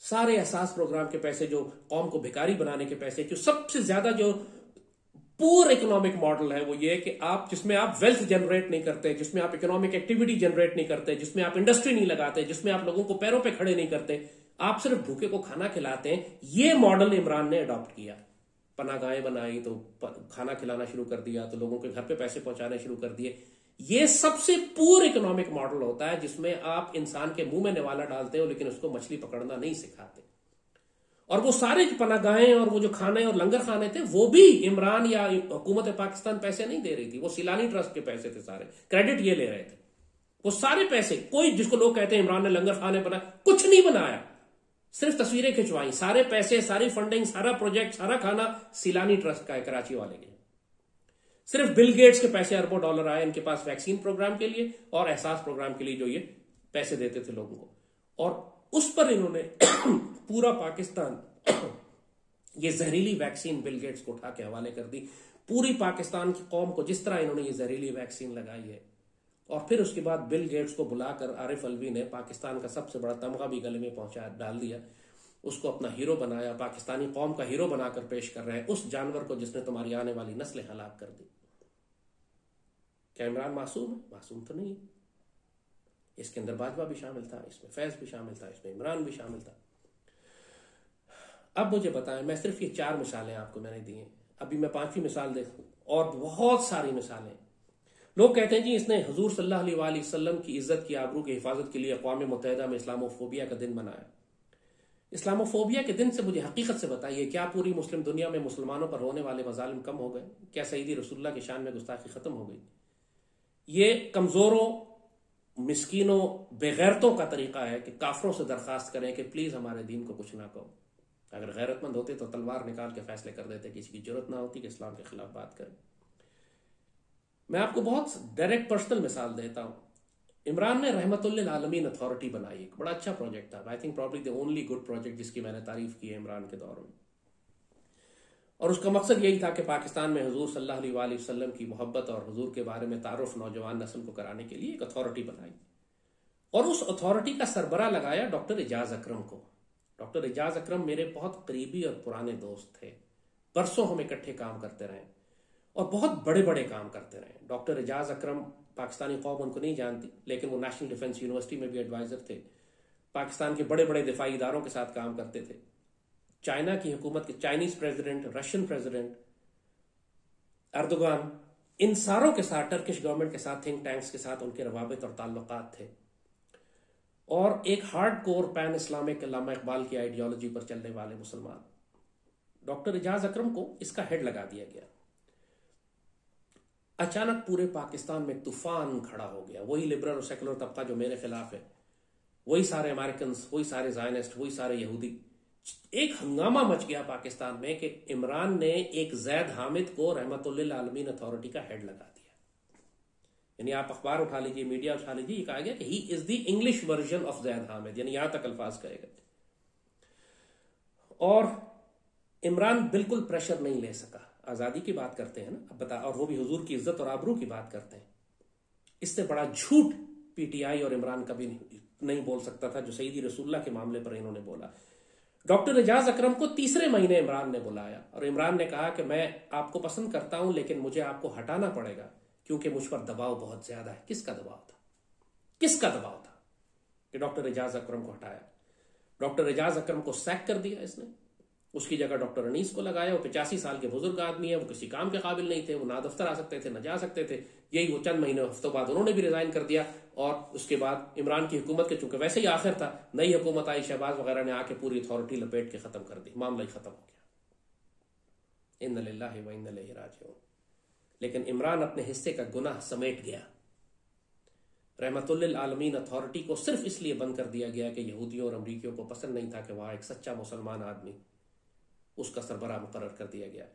S1: सारे एहसास प्रोग्राम के पैसे, जो कौम को भिखारी बनाने के पैसे, जो सबसे ज्यादा जो पूर इकोनॉमिक मॉडल है वो ये कि आप जिसमें आप वेल्थ जनरेट नहीं करते, जिसमें आप इकोनॉमिक एक्टिविटी जनरेट नहीं करते, जिसमें आप इंडस्ट्री नहीं लगाते, जिसमें आप लोगों को पैरों पे खड़े नहीं करते, आप सिर्फ भूखे को खाना खिलाते हैं, ये मॉडल इमरान ने अडॉप्ट किया। पनाहगाहें बनाई तो खाना खिलाना शुरू कर दिया, तो लोगों के घर पे पैसे पहुंचाने शुरू कर दिए। ये सबसे पूर इकोनॉमिक मॉडल होता है जिसमें आप इंसान के मुंह में निवाला डालते हो लेकिन उसको मछली पकड़ना नहीं सिखाते। और वो सारे पनाहगाहें और वो जो खाने और लंगर खाने थे, वो भी इमरान या हुकूमत पाकिस्तान पैसे नहीं दे रही थी, वो सिलानी ट्रस्ट के पैसे थे, सारे क्रेडिट ये ले रहे थे। वो सारे पैसे, कोई जिसको लोग कहते हैं इमरान ने लंगर खाने बनाया, कुछ नहीं बनाया, सिर्फ तस्वीरें खिंचवाई। सारे पैसे, सारी फंडिंग, सारा प्रोजेक्ट, सारा खाना सिलानी ट्रस्ट का है, कराची वाले के। सिर्फ बिल गेट्स के पैसे अरबों डॉलर आए इनके पास वैक्सीन प्रोग्राम के लिए और एहसास प्रोग्राम के लिए, जो ये पैसे देते थे लोगों को। और उस पर इन्होंने पूरा पाकिस्तान ये जहरीली वैक्सीन बिल गेट्स को उठा के हवाले कर दी। पूरी पाकिस्तान की कौम को जिस तरह इन्होंने ये जहरीली वैक्सीन लगाई है। और फिर उसके बाद बिल गेट्स को बुलाकर आरिफ अलवी ने पाकिस्तान का सबसे बड़ा तमगा भी गले में पहुंचा डाल दिया, उसको अपना हीरो बनाया, पाकिस्तानी कौम का हीरो बनाकर पेश कर रहे हैं उस जानवर को जिसने तुम्हारी आने वाली नस्लें हलाक कर दी। क्या इमरान मासूम है? मासूम तो नहीं है। इसके अंदर बाजवा भी शामिल था, इसमें फैज भी शामिल था, इसमें इमरान भी शामिल था। अब मुझे बताएं, मैं सिर्फ ये 4 मिसालें आपको मैंने दी हैं, अभी मैं 5वीं मिसाल देखूं और बहुत सारी मिसालें। लोग कहते हैं जी इसने हुजूर सल्लल्लाहु अलैहि वसल्लम की इज्जत की आबरू की हिफाजत के लिए अक़वाम मुत्तहिदा में इस्लामोफोबिया का दिन मनाया। इस्लामोफोबिया के दिन से मुझे हकीकत से बताइए, क्या पूरी मुस्लिम दुनिया में मुसलमानों पर होने वाले मजालिम कम हो गए? क्या सईदी रसूलुल्लाह की शान में गुस्ताखी खत्म हो गई? ये कमजोरों, मिस्कीनों, बेगैरतों का तरीका है कि काफरों से दरखास्त करें कि प्लीज हमारे दीन को कुछ ना कहो। अगर गैरतमंद होते तो तलवार निकाल के फैसले कर देते, किसी की जरूरत ना होती कि इस्लाम के खिलाफ बात करें। मैं आपको बहुत डायरेक्ट पर्सनल मिसाल देता हूं। इमरान ने रहमतुल्लिल आलमीन अथॉरिटी बनाई, एक बड़ा अच्छा प्रोजेक्ट था। I think probably the only good project जिसकी मैंने तारीफ की है इमरान के दौर में। और उसका मकसद यही था कि पाकिस्तान में हुजूर सल्लल्लाहु अलैहि वसल्लम की मोहब्बत और हुजूर के बारे में तारुफ नौजवान नस्ल को कराने के लिए एक अथॉरिटी बनाई। और उस अथॉरिटी का सरबरा लगाया डॉक्टर एजाज अकरम को। डॉक्टर एजाज अकरम मेरे बहुत करीबी और पुराने दोस्त थे, बरसों हम इकट्ठे काम करते रहे और बहुत बड़े बड़े काम करते रहे। डॉक्टर एजाज अकरम, पाकिस्तानी कौम उनको नहीं जानती, लेकिन वो नेशनल डिफेंस यूनिवर्सिटी में भी एडवाइजर थे, पाकिस्तान के बड़े बड़े दिफाई इदारों के साथ काम करते थे। चाइना की हुकूमत के Chinese president, Russian president, Erdogan, इन सारों के साथ, टर्किश गवर्नमेंट के साथ, थिंक टैंक्स के साथ उनके रवाबित और ताल्लुकात थे। और एक हार्ड कोर पैन इस्लामिक अल्लामा इकबाल की आइडियोलॉजी पर चलने वाले मुसलमान। डॉक्टर एजाज अकरम को इसका हेड लगा दिया गया। अचानक पूरे पाकिस्तान में तूफान खड़ा हो गया। वही लिबरल और सेकुलर तबका जो मेरे खिलाफ है, वही सारे अमेरिकन, वही सारे जायनिस्ट, वही सारे यहूदी। एक हंगामा मच गया पाकिस्तान में कि इमरान ने एक जैद हामिद को रहमतुल्लिल आलमीन अथॉरिटी का हेड लगा दिया। यानी आप अखबार उठा लीजिए, मीडिया उठा लीजिए, ये कहा गया कि he is the English version of Zaid Hamid, यानी यहां तक अल्फाज कहे गए। और इमरान बिल्कुल प्रेशर नहीं ले सका। आजादी की बात करते हैं ना, अब बता, और वो भी हुजूर की इज्जत और आबरू की बात करते हैं। इससे बड़ा झूठ पीटीआई और इमरान कभी नहीं बोल सकता था जो सईदी रसूलुल्लाह के मामले पर इन्होंने बोला। डॉक्टर एजाज अकरम को तीसरे महीने इमरान ने बुलाया और इमरान ने कहा कि मैं आपको पसंद करता हूं, लेकिन मुझे आपको हटाना पड़ेगा क्योंकि मुझ पर दबाव बहुत ज्यादा है। किसका दबाव था? किसका दबाव था कि डॉक्टर एजाज अकरम को हटाया? डॉक्टर एजाज अकरम को सैक कर दिया इसने। उसकी जगह डॉक्टर अनीस को लगाया। वो 85 साल के बुजुर्ग आदमी है, वो किसी काम के काबिल नहीं थे, वो ना दफ्तर आ सकते थे ना जा सकते थे। यही वो चंद महीने हफ्तों बाद उन्होंने भी रिजाइन कर दिया। और उसके बाद इमरान की हुकूमत के चूंकि वैसे ही आखिर था, नई हुकूमत आई, शहबाज वगैरह ने आके पूरी अथॉरिटी लपेट के खत्म कर दी, मामला ही खत्म हो गया। इन्ना लिल्लाहि व इन्ना इलैहि राजिऊन। लेकिन इमरान अपने हिस्से का गुनाह समेट गया। रहमतुल लिल आलमीन अथॉरिटी को सिर्फ इसलिए बंद कर दिया गया कि यहूदियों और अमरीकियों को पसंद नहीं था कि वहां एक सच्चा मुसलमान आदमी उसका सरबराह मुकर्रर कर दिया गया।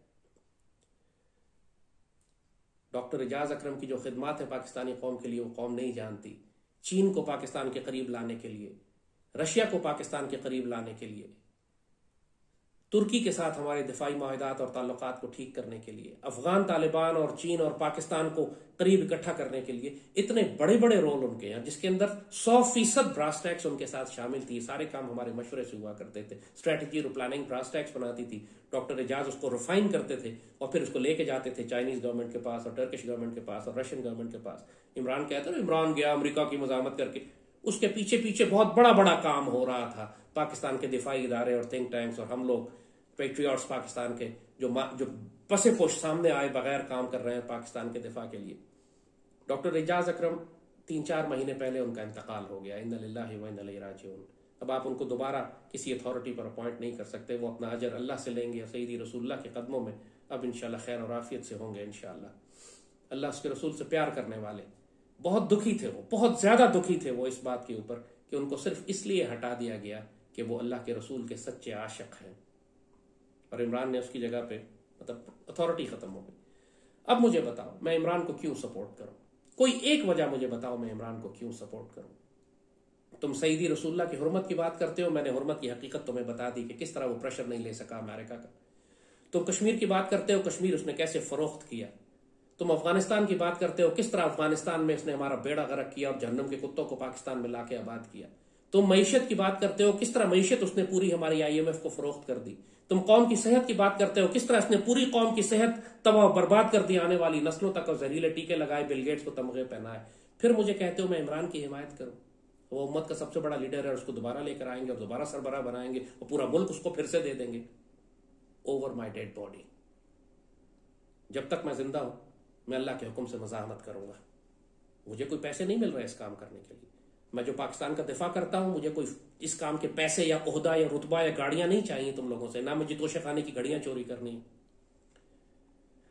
S1: डॉक्टर एजाज अकरम की जो खिदमात है पाकिस्तानी कौम के लिए, वो कौम नहीं जानती। चीन को पाकिस्तान के करीब लाने के लिए, रशिया को पाकिस्तान के करीब लाने के लिए, तुर्की के साथ हमारे दिफाई माहिदात और ताल्लुकात को ठीक करने के लिए, अफगान तालिबान और चीन और पाकिस्तान को करीब इकट्ठा करने के लिए इतने बड़े बड़े रोल उनके हैं, जिसके अंदर 100% ब्रास टैक्स उनके साथ शामिल थी। सारे काम हमारे मशवरे से हुआ करते थे। स्ट्रेटेजी और प्लानिंग ब्रास टैक्स बनाती थी, डॉक्टर एजाज उसको रिफाइन करते थे और फिर उसको लेके जाते थे चाइनीज गवर्नमेंट के पास और टर्किश गवर्नमेंट के पास और रशियन गवर्नमेंट के पास। इमरान कहते हैं इमरान गया अमेरिका की मजामत करके, उसके पीछे पीछे बहुत बड़ा बड़ा काम हो रहा था। पाकिस्तान के दिफाई इदारे और थिंक टैंक्स और हम लोग पेट्रियट्स पाकिस्तान के जो पसे पोश सामने आए बगैर काम कर रहे हैं पाकिस्तान के दिफा के लिए। डॉक्टर एजाज अकरम 3-4 महीने पहले उनका इंतकाल हो गया। इन्ना लिल्लाहि व इन्ना इलैहि राजिऊन। अब आप उनको दोबारा किसी अथॉरिटी पर अपॉइंट नहीं कर सकते। वो अपना अजर अल्लाह से लेंगे, सईदी रसूलुल्लाह के कदमों में अब इंशाल्लाह खैर और आफियत से होंगे इंशाल्लाह। अल्लाह उसके रसूल से प्यार करने वाले बहुत दुखी थे, वो बहुत ज्यादा दुखी थे वो इस बात के ऊपर कि उनको सिर्फ इसलिए हटा दिया गया कि वो अल्लाह के रसूल के सच्चे आशिक हैं और इमरान ने उसकी जगह पे मतलब अथॉरिटी खत्म हो गई। अब मुझे बताओ मैं इमरान को क्यों सपोर्ट करूं? कोई एक वजह मुझे बताओ मैं इमरान को क्यों सपोर्ट करूं। तुम सईदी रसूलुल्लाह की हुर्मत की बात करते हो, मैंने हुर्मत की हकीकत तुम्हें बता दी कि किस तरह वो प्रेशर नहीं ले सका अमेरिका का। तुम कश्मीर की बात करते हो, कश्मीर उसने कैसे फरोख्त किया। तुम अफगानिस्तान की बात करते हो, किस तरह अफगानिस्तान में इसने हमारा बेड़ा गर्क किया और जहन्नम के कुत्तों को पाकिस्तान में लाके आबाद किया। तुम मईशत की बात करते हो, किस तरह मईशत उसने पूरी हमारी IMF को फरोख्त कर दी। तुम कौम की सेहत की बात करते हो, किस तरह इसने पूरी कौम की सेहत तबाह बर्बाद कर दी, आने वाली नस्लों तक और जहरीले टीके लगाए, बिल गेट्स को तमगे पहनाए। फिर मुझे कहते हो मैं इमरान की हिमायत करूं। वो उम्मत का सबसे बड़ा लीडर है, उसको दोबारा लेकर आएंगे और दोबारा सरबराह बनाएंगे और पूरा मुल्क उसको फिर से दे देंगे। Over my dead body. जब तक मैं जिंदा हूं मैं अल्लाह के हुक्म से मज़ाहमत करूंगा। मुझे कोई पैसे नहीं मिल रहे इस काम करने के लिए। मैं जो पाकिस्तान का दिफा करता हूं, मुझे कोई इस काम के पैसे या ओहदा या रुतबा या गाड़ियां नहीं चाहिए तुम लोगों से। ना मुझे तोशे खाने की घड़ियां चोरी करनी है।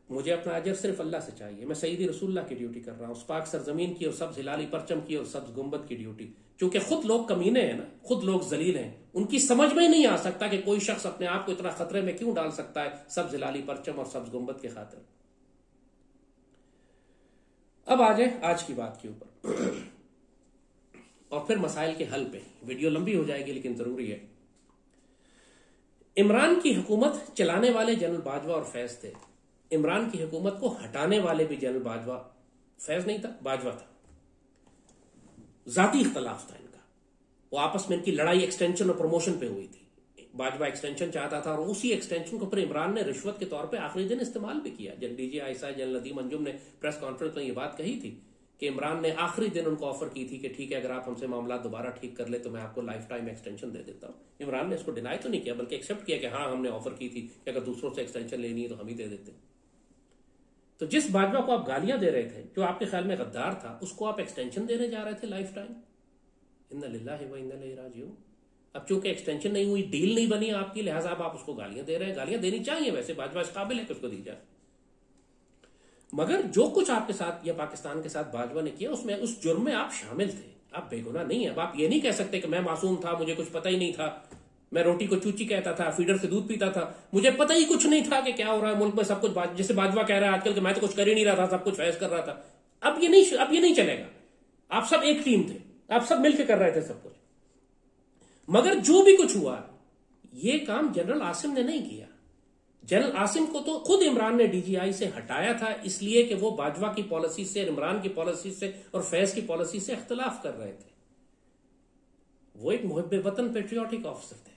S1: मुझे अपना अजर सिर्फ अल्लाह से चाहिए। मैं सईदी रसूलुल्लाह की ड्यूटी कर रहा हूं, उस पाक सरजमीन की और सब्ज हिलाली परचम की और सब्ज गुंबद की ड्यूटी। क्योंकि खुद लोग कमीने हैं ना, खुद लोग जलील हैं, उनकी समझ में ही नहीं आ सकता कि कोई शख्स अपने आप को इतना खतरे में क्यों डाल सकता है सब्ज हिलाली परचम और सब्ज गुंबद के खातिर। अब आ जाए आज की बात के ऊपर और फिर मसाइल के हल पे। वीडियो लंबी हो जाएगी लेकिन जरूरी है। इमरान की हुकूमत चलाने वाले जनरल बाजवा और फैज थे। इमरान की हुकूमत को हटाने वाले भी जनरल बाजवा, फैज नहीं था, बाजवा था। जाती इख्तलाफ था इनका। वो आपस में इनकी लड़ाई एक्सटेंशन और प्रमोशन पे हुई थी। बाजवा एक्सटेंशन चाहता था और उसी एक्सटेंशन को फिर इमरान ने रिश्वत के तौर पे आखिरी दिन इस्तेमाल भी किया। जब DG ISI general Nadeem Anjum ने प्रेस कॉन्फ्रेंस में ये बात कही थी कि इमरान ने आखिरी दिन उनको ऑफर की थी कि ठीक है अगर आप हमसे मामला दोबारा ठीक कर ले तो मैं आपको लाइफ टाइम एक्सटेंशन दे देता हूं। इमरान ने इसको डिनाई तो नहीं किया बल्कि एक्सेप्ट किया कि हाँ हमने ऑफर की थी कि अगर दूसरों से एक्सटेंशन लेनी है तो हम ही दे देते। तो जिस बाजवा को आप गालियां दे रहे थे, जो आपके ख्याल में गद्दार था, उसको आप एक्सटेंशन देने जा रहे थे लाइफ टाइम। इन्ना लिल्लाहि व इन्ना इलैहि राजिऊन। अब चूंकि एक्सटेंशन नहीं हुई, डील नहीं बनी आपकी, लिहाजा आप उसको गालियां दे रहे हैं। गालियां देनी चाहिए, वैसे बाजवा इस काबिल है कि उसको दी जाए। मगर जो कुछ आपके साथ या पाकिस्तान के साथ बाजवा ने किया उसमें उस जुर्म में आप शामिल थे, आप बेगुनाह नहीं है। अब आप ये नहीं कह सकते कि मैं मासूम था, मुझे कुछ पता ही नहीं था, मैं रोटी को चूची कहता था, फीडर से दूध पीता था, मुझे पता ही कुछ नहीं था कि क्या हो रहा है मुल्क में। सब कुछ जैसे बाजवा कह रहा है आजकल कि मैं तो कुछ कर ही नहीं रहा था, सब कुछ फैज कर रहा था। अब ये नहीं चलेगा। आप सब एक टीम थे, आप सब मिलकर कर रहे थे सब कुछ। मगर जो भी कुछ हुआ ये काम जनरल आसिम ने नहीं किया। जनरल आसिम को तो खुद इमरान ने DGI से हटाया था, इसलिए कि वो बाजवा की पॉलिसी से, इमरान की पॉलिसी से और फैज की पॉलिसी से इख्तलाफ कर रहे थे। वो एक मुहब्बे वतन पेट्रियाटिक ऑफिसर थे,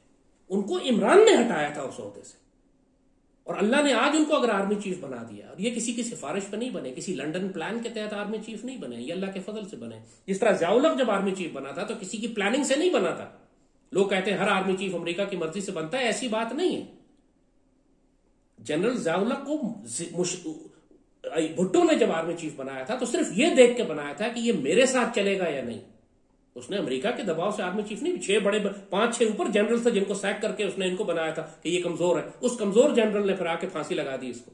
S1: उनको इमरान ने हटाया था उस ओहदे से। और अल्लाह ने आज उनको अगर आर्मी चीफ बना दिया, और ये किसी की सिफारिश पर नहीं बने, किसी लंदन प्लान के तहत आर्मी चीफ नहीं बने, ये अल्लाह के फजल से बने। जिस तरह ज़ियाउल हक जब आर्मी चीफ बना था तो किसी की प्लानिंग से नहीं बना था। लोग कहते हैं हर आर्मी चीफ अमेरिका की मर्जी से बनता है, ऐसी बात नहीं है। जनरल ज़ियाउल्लाह को भुट्टो ने जब आर्मी चीफ बनाया था तो सिर्फ यह देख के बनाया था कि ये मेरे साथ चलेगा या नहीं। उसने अमेरिका के दबाव से आर्मी चीफ नहीं, 5-6 ऊपर जनरल थे जिनको सैक करके उसने इनको बनाया था कि ये कमजोर है। उस कमजोर जनरल ने फिर आके फांसी लगा दी इसको।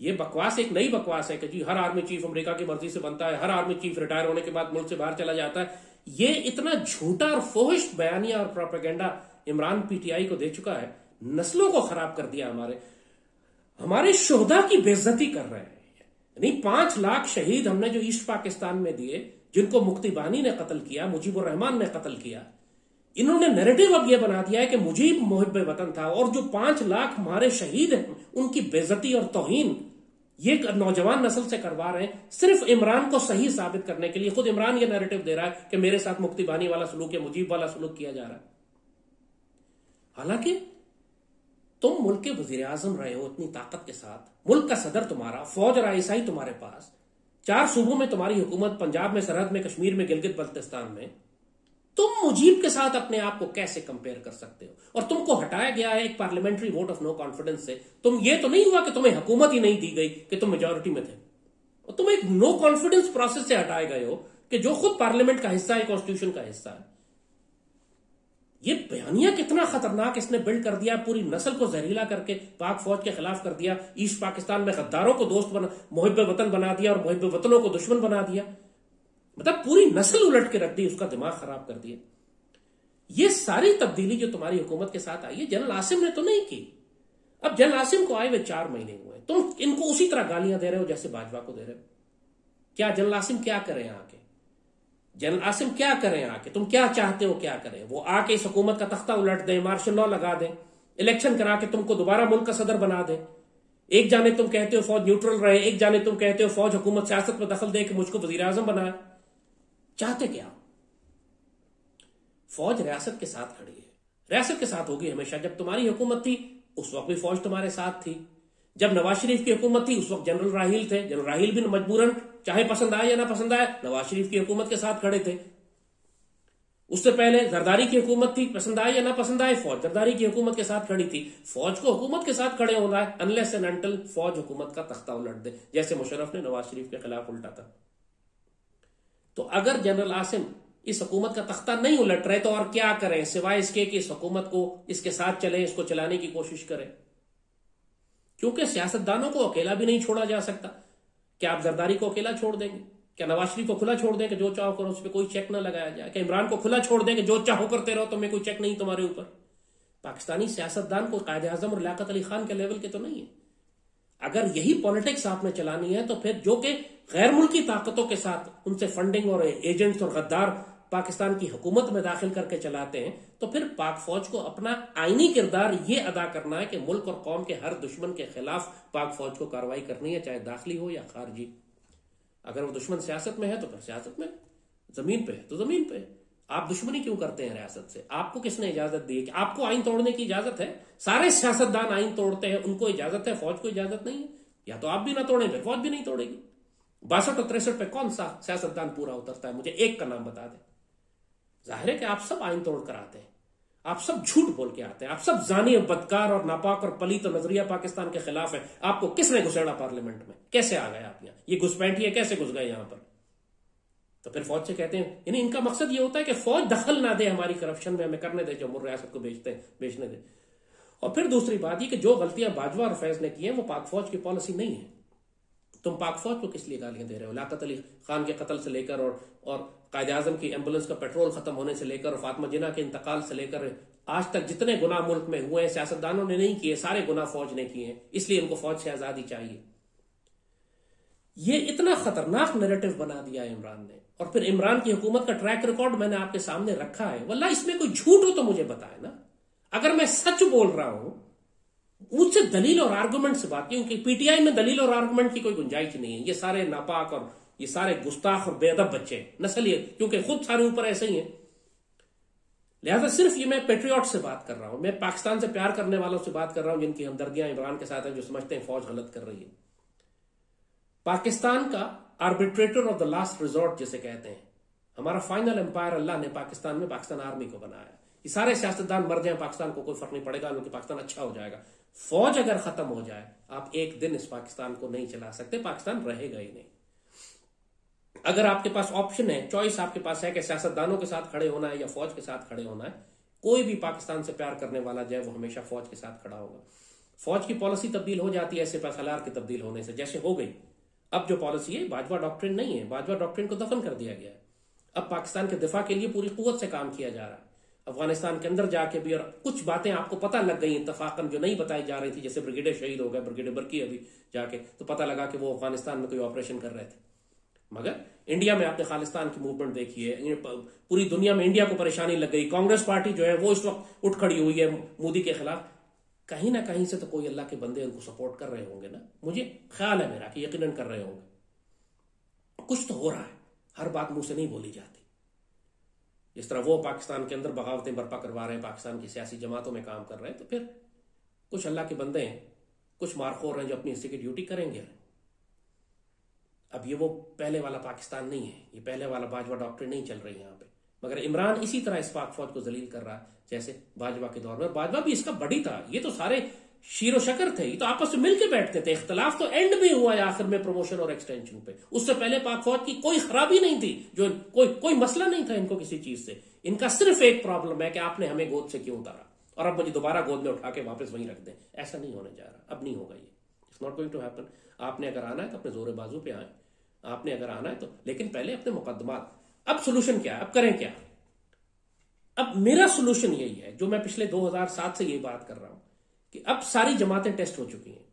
S1: ये बकवास एक नई बकवास है कि जी हर आर्मी चीफ अमेरिका की मर्जी से बनता है, हर आर्मी चीफ रिटायर होने के बाद मुल्क से बाहर चला जाता है। ये इतना झूठा और फोहिश बयानिया और प्रोपेगेंडा इमरान पीटीआई को दे चुका है, नस्लों को खराब कर दिया। हमारे शोहदा की बेइज्जती कर रहे हैं। यानी 5 लाख शहीद हमने जो ईस्ट पाकिस्तान में दिए, जिनको मुक्ति बानी ने कत्ल किया, मुजीबुर रहमान ने कत्ल किया, इन्होंने नैरेटिव अब यह बना दिया है कि मुजीब मुहिब वतन था, और जो 5 लाख हमारे शहीद हैं उनकी बेइज्जती और तौहीन ये नौजवान नस्ल से करवा रहे हैं सिर्फ इमरान को सही साबित करने के लिए। खुद इमरान ये नैरेटिव दे रहा है कि मेरे साथ मुक्ति बानी वाला सलूक या मुजीब वाला सलूक किया जा रहा है। हालांकि तुम मुल्क के वजीर आजम रहे हो इतनी ताकत के साथ, मुल्क का सदर तुम्हारा, फौज और आईएसआई तुम्हारे पास, 4 सूबों में तुम्हारी हुकूमत, पंजाब में, सरहद में, कश्मीर में, गिलगित बल्तिस्तान में, तुम मुजीब के साथ अपने आप को कैसे कंपेयर कर सकते हो? और तुमको हटाया गया है एक parliamentary vote of no confidence से। तुम ये तो नहीं हुआ कि तुम्हें हुकूमत ही नहीं दी गई कि तुम मेजोरिटी में थे, और तुम एक नो कॉन्फिडेंस प्रोसेस से हटाए गए हो कि जो खुद पार्लियामेंट का हिस्सा है, कॉन्स्टिट्यूशन का हिस्सा है। ये बयानिया कितना खतरनाक इसने बिल्ड कर दिया, पूरी नस्ल को जहरीला करके पाक फौज के खिलाफ कर दिया, ईस्ट पाकिस्तान में गद्दारों को दोस्त बना, मुहिब वतन बना दिया और मुहिब वतनों को दुश्मन बना दिया। मतलब पूरी नस्ल उलट के रख दी, उसका दिमाग खराब कर दिया। ये सारी तब्दीली जो तुम्हारी हुकूमत के साथ आई है, जनरल आसिम ने तो नहीं की। अब जनरल आसिम को आए हुए 4 महीने हुए, तुम इनको उसी तरह गालियां दे रहे हो जैसे बाजवा को दे रहे हो। क्या जनरल आसिम क्या करें आके? जनरल आसिम क्या करें आके? तुम क्या चाहते हो क्या करें? वो आके इस हुकूमत का तख्ता उलट दें, मार्शल लॉ लगा दें, इलेक्शन करा के तुमको दोबारा मुल्क का सदर बना दें। एक जाने तुम कहते हो फौज न्यूट्रल रहे, एक जाने तुम कहते हो फौज हुकूमत सियासत में दखल दे के मुझको वजीर आजम बनाए। चाहते क्या? फौज रियासत के साथ खड़ी है, रियासत के साथ होगी हमेशा। जब तुम्हारी हुकूमत थी उस वक्त भी फौज तुम्हारे साथ थी। जब नवाज शरीफ की हुकूमत थी उस वक्त जनरल राहील थे, जनरल राहील भी मजबूरन, चाहे पसंद आए या ना पसंद आए, नवाज शरीफ की हुकूमत के साथ खड़े थे। उससे पहले जरदारी की हुकूमत थी, पसंद आए या ना पसंद आए, फौज जरदारी की हुकूमत के साथ खड़ी थी। फौज को हुकूमत के साथ खड़े होना है अनलेस एंड अनटिल फौज हुकूमत का तख्ता उलट दे, जैसे मुशर्रफ ने नवाज शरीफ के खिलाफ उल्टा था। तो अगर जनरल आसिम इस हुकूमत का तख्ता नहीं उलट रहे तो और क्या करें सिवाय इसके कि इस हुकूमत को इसके साथ चले, इसको चलाने की कोशिश करें। क्योंकि सियासतदानों को अकेला भी नहीं छोड़ा जा सकता। क्या आप जरदारी को अकेला छोड़ देंगे? क्या नवाज शरीफ को खुला छोड़ दें कि जो चाहो करो, उस पर कोई चेक ना लगाया जाए? क्या इमरान को खुला छोड़ दें कि जो चाहो करते रहो, तुम्हें कोई चेक नहीं तुम्हारे ऊपर? पाकिस्तानी सियासतदान को कायदे आजम और लियाकत अली खान के लेवल के तो नहीं है। अगर यही पॉलिटिक्स आपने चलानी है तो फिर जो कि गैर मुल्की ताकतों के साथ उनसे फंडिंग और एजेंट्स और गद्दार पाकिस्तान की हुकूमत में दाखिल करके चलाते हैं, तो फिर पाक फौज को अपना आईनी किरदार यह अदा करना है कि मुल्क और कौम के हर दुश्मन के खिलाफ पाक फौज को कार्रवाई करनी है, चाहे दाखिली हो या खारजी। अगर वो दुश्मन सियासत में है तो फिर सियासत में, जमीन पे है तो जमीन पे। आप दुश्मनी क्यों करते हैं रियासत से? आपको किसने इजाजत दी है? कि आपको आइन तोड़ने की इजाजत है? सारे सियासतदान आइन तोड़ते हैं, उनको इजाजत है, फौज को इजाजत नहीं है। या तो आप भी ना तोड़ें फिर फौज भी नहीं तोड़ेगी। 62 और 63 पे कौन सा सियासतदान पूरा उतरता है? मुझे एक का नाम बता दें। जाहिर है कि आप सब आइन तोड़ कर आते हैं, आप सब झूठ बोल के आते हैं, आप सब जानी बदकार और नापाक और पलीत नजरिया पाकिस्तान के खिलाफ है। आपको किसने घुसेड़ा पार्लियामेंट में? कैसे आ गए आप यहाँ? ये घुसपैठिए कैसे घुस गए यहां पर? तो फिर फौज से कहते हैं, यानी इनका मकसद ये होता है कि फौज दखल ना दे हमारी करप्शन में, हमें करने दे जो मुल्क रियासत को बेचने दे। और फिर दूसरी बात ये कि जो गलतियां बाजवा और फैज ने की हैं वो पाक फौज की पॉलिसी नहीं है। तुम पाक फौज को किस लिए गालियां दे रहे हो? लियाकत अली खान के कत्ल से लेकर और कायदे आजम की एम्बुलेंस का पेट्रोल खत्म होने से लेकर और फातिमा जिन्ना के इंतकाल से लेकर आज तक जितने गुनाह मुल्क में हुए हैं सियासतदानों ने नहीं किए, सारे गुनाह फौज ने किए हैं। इसलिए इनको फौज से आजादी चाहिए। ये इतना खतरनाक नैरेटिव बना दिया है इमरान ने। और फिर इमरान की हुकूमत का ट्रैक रिकॉर्ड मैंने आपके सामने रखा है। वल्ला इसमें कोई झूठ हो तो मुझे बताए ना। अगर मैं सच बोल रहा हूं, मुझसे दलील और आर्गुमेंट से बात, क्योंकि पीटीआई में दलील और आर्गुमेंट की कोई गुंजाइश नहीं है। ये सारे नापाक और ये सारे गुस्ताख और बेअदब बच्चे नस्ल, क्योंकि खुद सारे ऊपर ऐसे ही हैं। लिहाजा सिर्फ ये मैं पेट्रियट से बात कर रहा हूं, मैं पाकिस्तान से प्यार करने वालों से बात कर रहा हूं, जिनकी हमदर्दियां इमरान के साथ हैं, जो समझते हैं फौज गलत कर रही है। पाकिस्तान का arbitrator of the last resort जिसे कहते हैं, हमारा फाइनल एम्पायर अल्लाह ने पाकिस्तान में पाकिस्तान आर्मी को बनाया। ये सारे सियासतदान मर जाए पाकिस्तान को कोई फर्क नहीं पड़ेगा, क्योंकि पाकिस्तान अच्छा हो जाएगा। फौज अगर खत्म हो जाए, आप एक दिन इस पाकिस्तान को नहीं चला सकते, पाकिस्तान रहेगा ही नहीं। अगर आपके पास ऑप्शन है, चॉइस आपके पास है कि सियासतदानों के साथ खड़े होना है या फौज के साथ खड़े होना है, कोई भी पाकिस्तान से प्यार करने वाला जो है वो हमेशा फौज के साथ खड़ा होगा। फौज की पॉलिसी तब्दील हो जाती है ऐसे पैसलार के तब्दील होने से, जैसे हो गई। अब जो पॉलिसी है बाजवा डॉक्ट्रिन नहीं है, बाजवा डॉक्ट्रिन को दफन कर दिया गया है। अब पाकिस्तान के दिफा के लिए पूरी कुव्वत से काम किया जा रहा है। अफगानिस्तान के अंदर जाके भी, और कुछ बातें आपको पता लग गई इत्तफाकन जो नहीं बताई जा रही थी, जैसे ब्रिगेडियर शहीद हो गए, ब्रिगेडियर बरकी अभी जाके तो पता लगा कि वो अफगानिस्तान में कोई ऑपरेशन कर रहे थे। मगर इंडिया में आपने खालिस्तान की मूवमेंट देखी है, पूरी दुनिया में इंडिया को परेशानी लग गई। कांग्रेस पार्टी जो है वो इस वक्त उठ खड़ी हुई है मोदी के खिलाफ। कहीं ना कहीं से तो कोई अल्लाह के बंदे उनको सपोर्ट कर रहे होंगे ना, मुझे ख्याल है मेरा कि यकीनन कर रहे होंगे। कुछ तो हो रहा है, हर बात मुंह से नहीं बोली जाती। जिस तरह वो पाकिस्तान के अंदर बगावतें बर्पा करवा रहे हैं, पाकिस्तान की सियासी जमातों में काम कर रहे हैं, तो फिर कुछ अल्लाह के बंदे हैं, कुछ मारखोर हैं जो अपनी हिस्से की ड्यूटी करेंगे। अब ये वो पहले वाला पाकिस्तान नहीं है, ये पहले वाला बाजवा डॉक्ट्रिन नहीं चल रही है यहाँ पे। मगर इमरान इसी तरह इस पाक फौज को जलील कर रहा है जैसे बाजवा के दौर में। बाजवा भी इसका बड़ी था, ये तो सारे शीरो शकर थे, ये तो आपस में मिलकर बैठते थे। इख्तलाफ तो एंड में हुआ है आखिर में प्रमोशन और एक्सटेंशन पे। उससे पहले पाक फौज की कोई खराबी नहीं थी, जो कोई मसला नहीं था इनको किसी चीज से। इनका सिर्फ एक प्रॉब्लम है कि आपने हमें गोद से क्यों उतारा और अब मुझे दोबारा गोद में उठा के वापस वहीं रख दें। ऐसा नहीं होने जा रहा, अब नहीं होगा ये। It's not going to happen. आपने अगर आना है तो अपने जोरे बाजू पे आए, आपने अगर आना है तो, लेकिन पहले अपने मुकदमात। अब सोल्यूशन क्या है, अब करें क्या? अब मेरा सोल्यूशन यही है, जो मैं पिछले 2007 से यही बात कर रहा हूं, कि अब सारी जमातें टेस्ट हो चुकी हैं।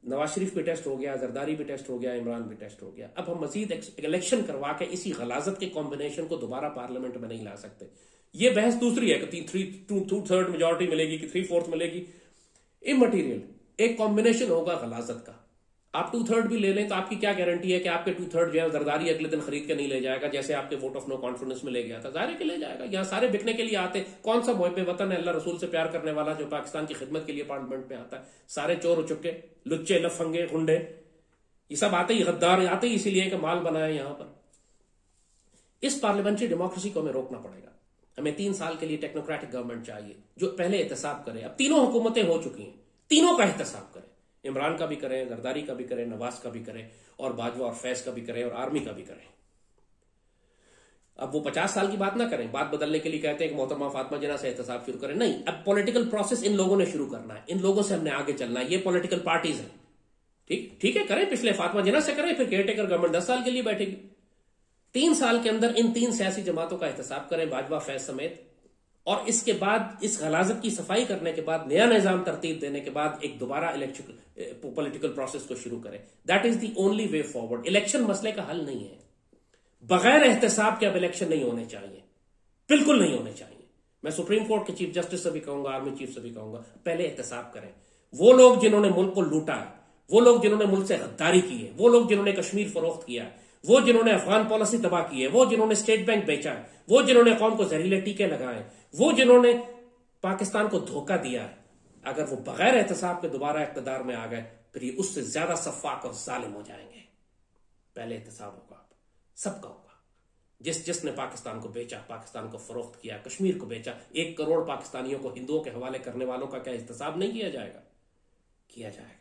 S1: नवाज शरीफ भी टेस्ट हो गया, जरदारी भी टेस्ट हो गया, इमरान भी टेस्ट हो गया। अब हम मजीद इलेक्शन करवा के इसी गलाजत के कॉम्बिनेशन को दोबारा पार्लियामेंट में नहीं ला सकते। ये बहस दूसरी है कि 2/3 मेजोरिटी मिलेगी कि 3/4 मिलेगी, इमटीरियल। एक कॉम्बिनेशन होगा गलाजत का। आप 2/3 भी ले लें तो आपकी क्या गारंटी है कि आपके 2/3 जो है जरदारी अगले दिन खरीद के नहीं ले जाएगा, जैसे आपके वोट ऑफ नो कॉन्फिडेंस में ले गया था। जाहिर है कि ले जाएगा। यहां सारे बिकने के लिए आते। कौन सा मुहब्बे वतन है अल्लाह रसूल से प्यार करने वाला जो पाकिस्तान की खिदमत के लिए पार्लियामेंट में आता है? सारे चोर चुके, लुच्चे, लफंगे, गुंडे, ये सब आते ही, गद्दार आते ही इसीलिए कि माल बनाए यहां पर। इस पार्लियामेंट्री डेमोक्रेसी को हमें रोकना पड़ेगा। हमें 3 साल के लिए टेक्नोक्रेटिक गवर्नमेंट चाहिए जो पहले एहतसाब करे। अब तीनों हुकूमतें हो चुकी हैं, तीनों का एहतसाब करें। इमरान का भी करें, जरदारी का भी करें, नवाज का भी करें, और बाजवा और फैज का भी करें, और आर्मी का भी करें। अब वो 50 साल की बात ना करें, बात बदलने के लिए कहते हैं कि मोहतरमा फातिमा जिन्ना से एहतसाब शुरू करें। नहीं, अब पॉलिटिकल प्रोसेस इन लोगों ने शुरू करना है, इन लोगों से हमने आगे चलना है। ये पॉलिटिकल पार्टीज हैं, ठीक है, करें। पिछले फातिमा जिन्ना से करें, फिर केयरटेकर गवर्नमेंट 10 साल के लिए बैठेगी। 3 साल के अंदर इन 3 सियासी जमातों का एहतसाब करें, बाजवा, फैज समेत। और इसके बाद, इस गलाजत की सफाई करने के बाद, नया निजाम तरतीब देने के बाद एक दोबारा इलेक्शन पॉलिटिकल प्रोसेस को शुरू करें। That is the only way forward. Election मसले का हल नहीं है। बगैर एहतसाब के अब इलेक्शन नहीं होने चाहिए, बिल्कुल नहीं होने चाहिए। मैं सुप्रीम कोर्ट के चीफ जस्टिस से भी कहूंगा, आर्मी चीफ से भी कहूंगा, पहले एहतसाब करें। वो लोग जिन्होंने मुल्क को लूटा है, वो लोग जिन्होंने मुल्क से गद्दारी की है, वो लोग जिन्होंने कश्मीर फरोख्त किया है, वो जिन्होंने अफगान पॉलिसी तबाह की है, वो जिन्होंने स्टेट बैंक बेचा है, वो जिन्होंने कौम को जहरीले टीके लगाए, वो जिन्होंने पाकिस्तान को धोखा दिया है, अगर वो बगैर एहतसाब के दोबारा इक़्तिदार में आ गए, फिर ये उससे ज्यादा सफाक और जालिम हो जाएंगे। पहले एहतसाब होगा, सबका होगा। जिसने पाकिस्तान को बेचा, पाकिस्तान को फरोख्त किया, कश्मीर को बेचा, 1 करोड़ पाकिस्तानियों को हिंदुओं के हवाले करने वालों का क्या एहतसाब नहीं किया जाएगा? किया जाएगा।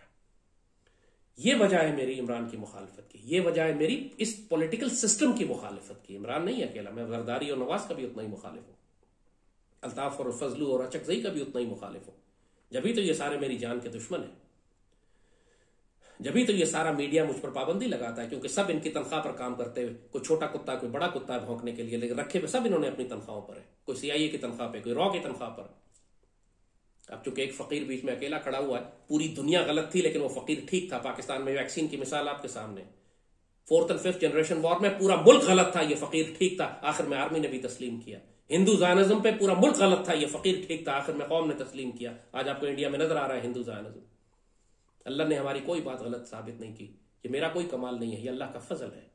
S1: ये वजह है मेरी इमरान की मुखालफत की, ये वजह है मेरी इस पॉलिटिकल सिस्टम की मुखालफत की। इमरान नहीं अकेला, मैं जरदारी और नवाज का भी उतना ही मुखालिफ हूं, अल्ताफ और फजलू और अचकजई का भी उतना ही मुखालिफ हूं। जभी तो ये सारे मेरी जान के दुश्मन हैं, जभी तो ये सारा मीडिया मुझ पर पाबंदी लगाता है, क्योंकि सब इनकी तनख्वाह पर काम करते हुए, कोई छोटा कुत्ता कोई बड़ा कुत्ता है भौंकने के लिए, लेकिन रखे पे सब इन्होंने अपनी तनख्वाहों पर है। कोई CIA की तनख्वाह पे, कोई रॉ की तनख्वाह पर। अब चूंकि एक फकीर बीच में अकेला खड़ा हुआ है, पूरी दुनिया गलत थी लेकिन वो फकीर ठीक था। पाकिस्तान में वैक्सीन की मिसाल आपके सामने, 4th और 5th जनरेशन वॉर में पूरा मुल्क गलत था, ये फकीर ठीक था, आखिर में आर्मी ने भी तस्लीम किया। हिंदू ज़ायनिज़्म पे पूरा मुल्क गलत था, ये फकीर ठीक था, आखिर में कौम ने तस्लीम किया। आज आपको इंडिया में नजर आ रहा है हिंदू ज़ायनिज़्म। अल्लाह ने हमारी कोई बात गलत साबित नहीं की, ये मेरा कोई कमाल नहीं है, ये अल्लाह का फजल है।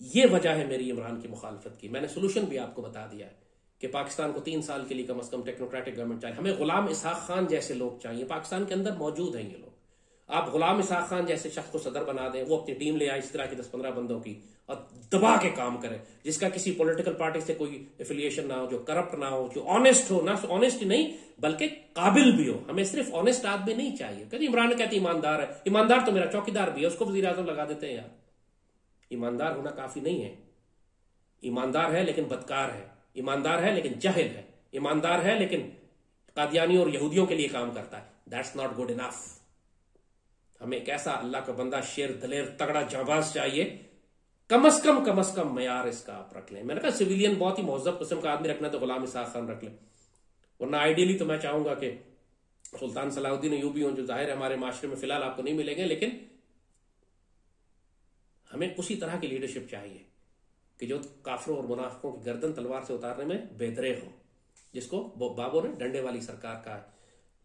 S1: ये वजह है मेरी इमरान की मुखालफत की। मैंने सोल्यूशन भी आपको बता दिया है कि पाकिस्तान को 3 साल के लिए कम से कम टेक्नोक्रेटिक गवर्नमेंट चाहिए। हमें गुलाम इसहाक खान जैसे लोग चाहिए, पाकिस्तान के अंदर मौजूद हैं ये लोग। आप गुलाम इसहाक खान जैसे शख्स को सदर बना दें, वो अपनी टीम ले आए इस तरह की 10-15 बंदों की और दबा के काम करें, जिसका किसी पॉलिटिकल पार्टी से कोई एफिलिएशन ना हो, जो करप्ट ना हो, जो ऑनेस्ट हो, ना ऑनेस्ट नहीं बल्कि काबिल भी हो। हमें सिर्फ ऑनेस्ट आदमी नहीं चाहिए। कहते इमरान कहते ईमानदार है, ईमानदार तो मेरा चौकीदार भी है, उसको वजीर आजम लगा देते हैं यार। ईमानदार होना काफी नहीं है। ईमानदार है लेकिन बदकार है, ईमानदार है लेकिन जाहिल है, ईमानदार है लेकिन कादियानी और यहूदियों के लिए काम करता है। That's not good enough. हमें एक ऐसा अल्लाह का बंदा, शेर, दलेर, तगड़ा, जाबाज चाहिए। कम से कम मयार इसका आप रख लें। मैंने कहा सिविलियन बहुत ही महजब किस्म का आदमी रखना तो गुलाम इसहाक खान रख लें, वरना आइडियली तो मैं चाहूंगा कि सुल्तान सलाहुद्दीन अय्यूबी हो, जो जाहिर है हमारे माशरे में फिलहाल आपको नहीं मिलेंगे, लेकिन हमें उसी तरह की लीडरशिप चाहिए कि जो काफिरों और मुनाफिकों की गर्दन तलवार से उतारने में बेदरे हो, जिसको बाबो ने डंडे वाली सरकार कहा है।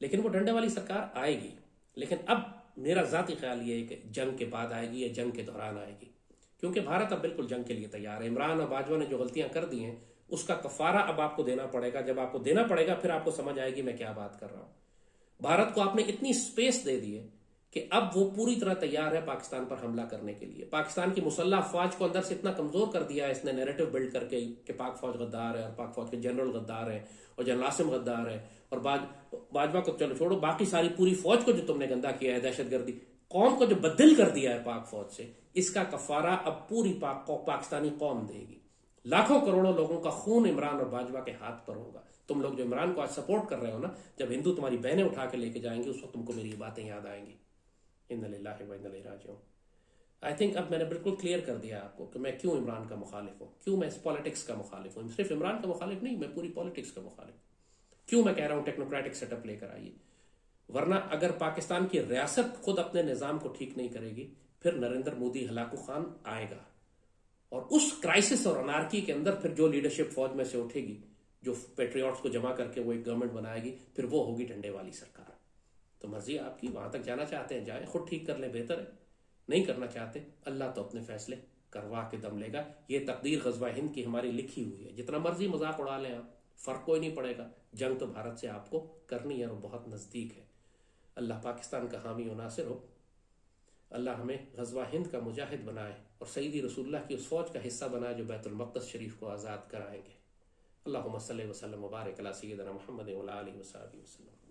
S1: लेकिन वो डंडे वाली सरकार आएगी, लेकिन अब मेरा जाती ख्याल ये है कि जंग के बाद आएगी या जंग के दौरान आएगी, क्योंकि भारत अब बिल्कुल जंग के लिए तैयार है। इमरान और बाजवा ने जो गलतियां कर दी हैं उसका कफारा अब आपको देना पड़ेगा। जब आपको देना पड़ेगा फिर आपको समझ आएगी मैं क्या बात कर रहा हूं। भारत को आपने इतनी स्पेस दे दी है कि अब वो पूरी तरह तैयार है पाकिस्तान पर हमला करने के लिए। पाकिस्तान की मुसल्लह फौज को अंदर से इतना कमजोर कर दिया है इसने नैरेटिव बिल्ड करके कि पाक फौज गद्दार है और पाक फौज के जनरल गद्दार है और जनरल आसिम गद्दार है और बाजवा को चलो छोड़ो, बाकी सारी पूरी फौज को जो तुमने गंदा किया है, दहशतगर्दी कौम को जो बदल कर दिया है पाक फौज से, इसका कफारा अब पूरी पाकिस्तानी कौम देगी। लाखों करोड़ों लोगों का खून इमरान और बाजवा के हाथ पर होगा। तुम लोग जो इमरान को आज सपोर्ट कर रहे हो ना, जब हिंदू तुम्हारी बहनें उठा के लेके जाएंगे उस वक्त तुमको मेरी बातें याद आएंगी। इन्ना लिल्लाहि व इन्ना इलैहि राजिऊन। आई थिंक अब मैंने बिल्कुल क्लियर कर दिया आपको कि मैं क्यों इमरान का मुखालिफ हूं, क्यों मैं इस पॉलिटिक्स का मुखालिफ हूं। सिर्फ इमरान का मुखालिफ नहीं, मैं पूरी पॉलिटिक्स का मुखालिफ। क्यों मैं कह रहा हूं टेक्नोक्रेटिक सेटअप लेकर आइए, वरना अगर पाकिस्तान की रियासत खुद अपने निजाम को ठीक नहीं करेगी फिर नरेंद्र मोदी हलाकू खान आएगा और उस क्राइसिस और अनार्की के अंदर फिर जो लीडरशिप फौज में से उठेगी, जो पेट्रियट्स को जमा करके वो एक गवर्नमेंट बनाएगी, फिर वो होगी डंडे वाली सरकार। तो मर्जी आपकी, वहां तक जाना चाहते हैं जाए, खुद ठीक कर ले, बेहतर है। नहीं करना चाहते, अल्लाह तो अपने फैसले करवा के दम लेगा। ये तकदीर गज़वा हिंद की हमारी लिखी हुई है। जितना मर्जी मजाक उड़ा लें आप, फर्क कोई नहीं पड़ेगा। जंग तो भारत से आपको करनी है और बहुत नजदीक है। अल्लाह पाकिस्तान का हामी और नासिर हो। अल्लाह हमें गज़वा हिंद का मुजाहिद बनाए और सईदी रसूलुल्लाह की उस फौज का हिस्सा बनाए जो बैतुल मक़दस शरीफ को आज़ाद कराएंगे। अल्लाहुम्मा सल्लि व सल्लिम व बारिक अला सय्यिदिना मुहम्मद व अला आलिहि व सहाबिहि वसल्लम।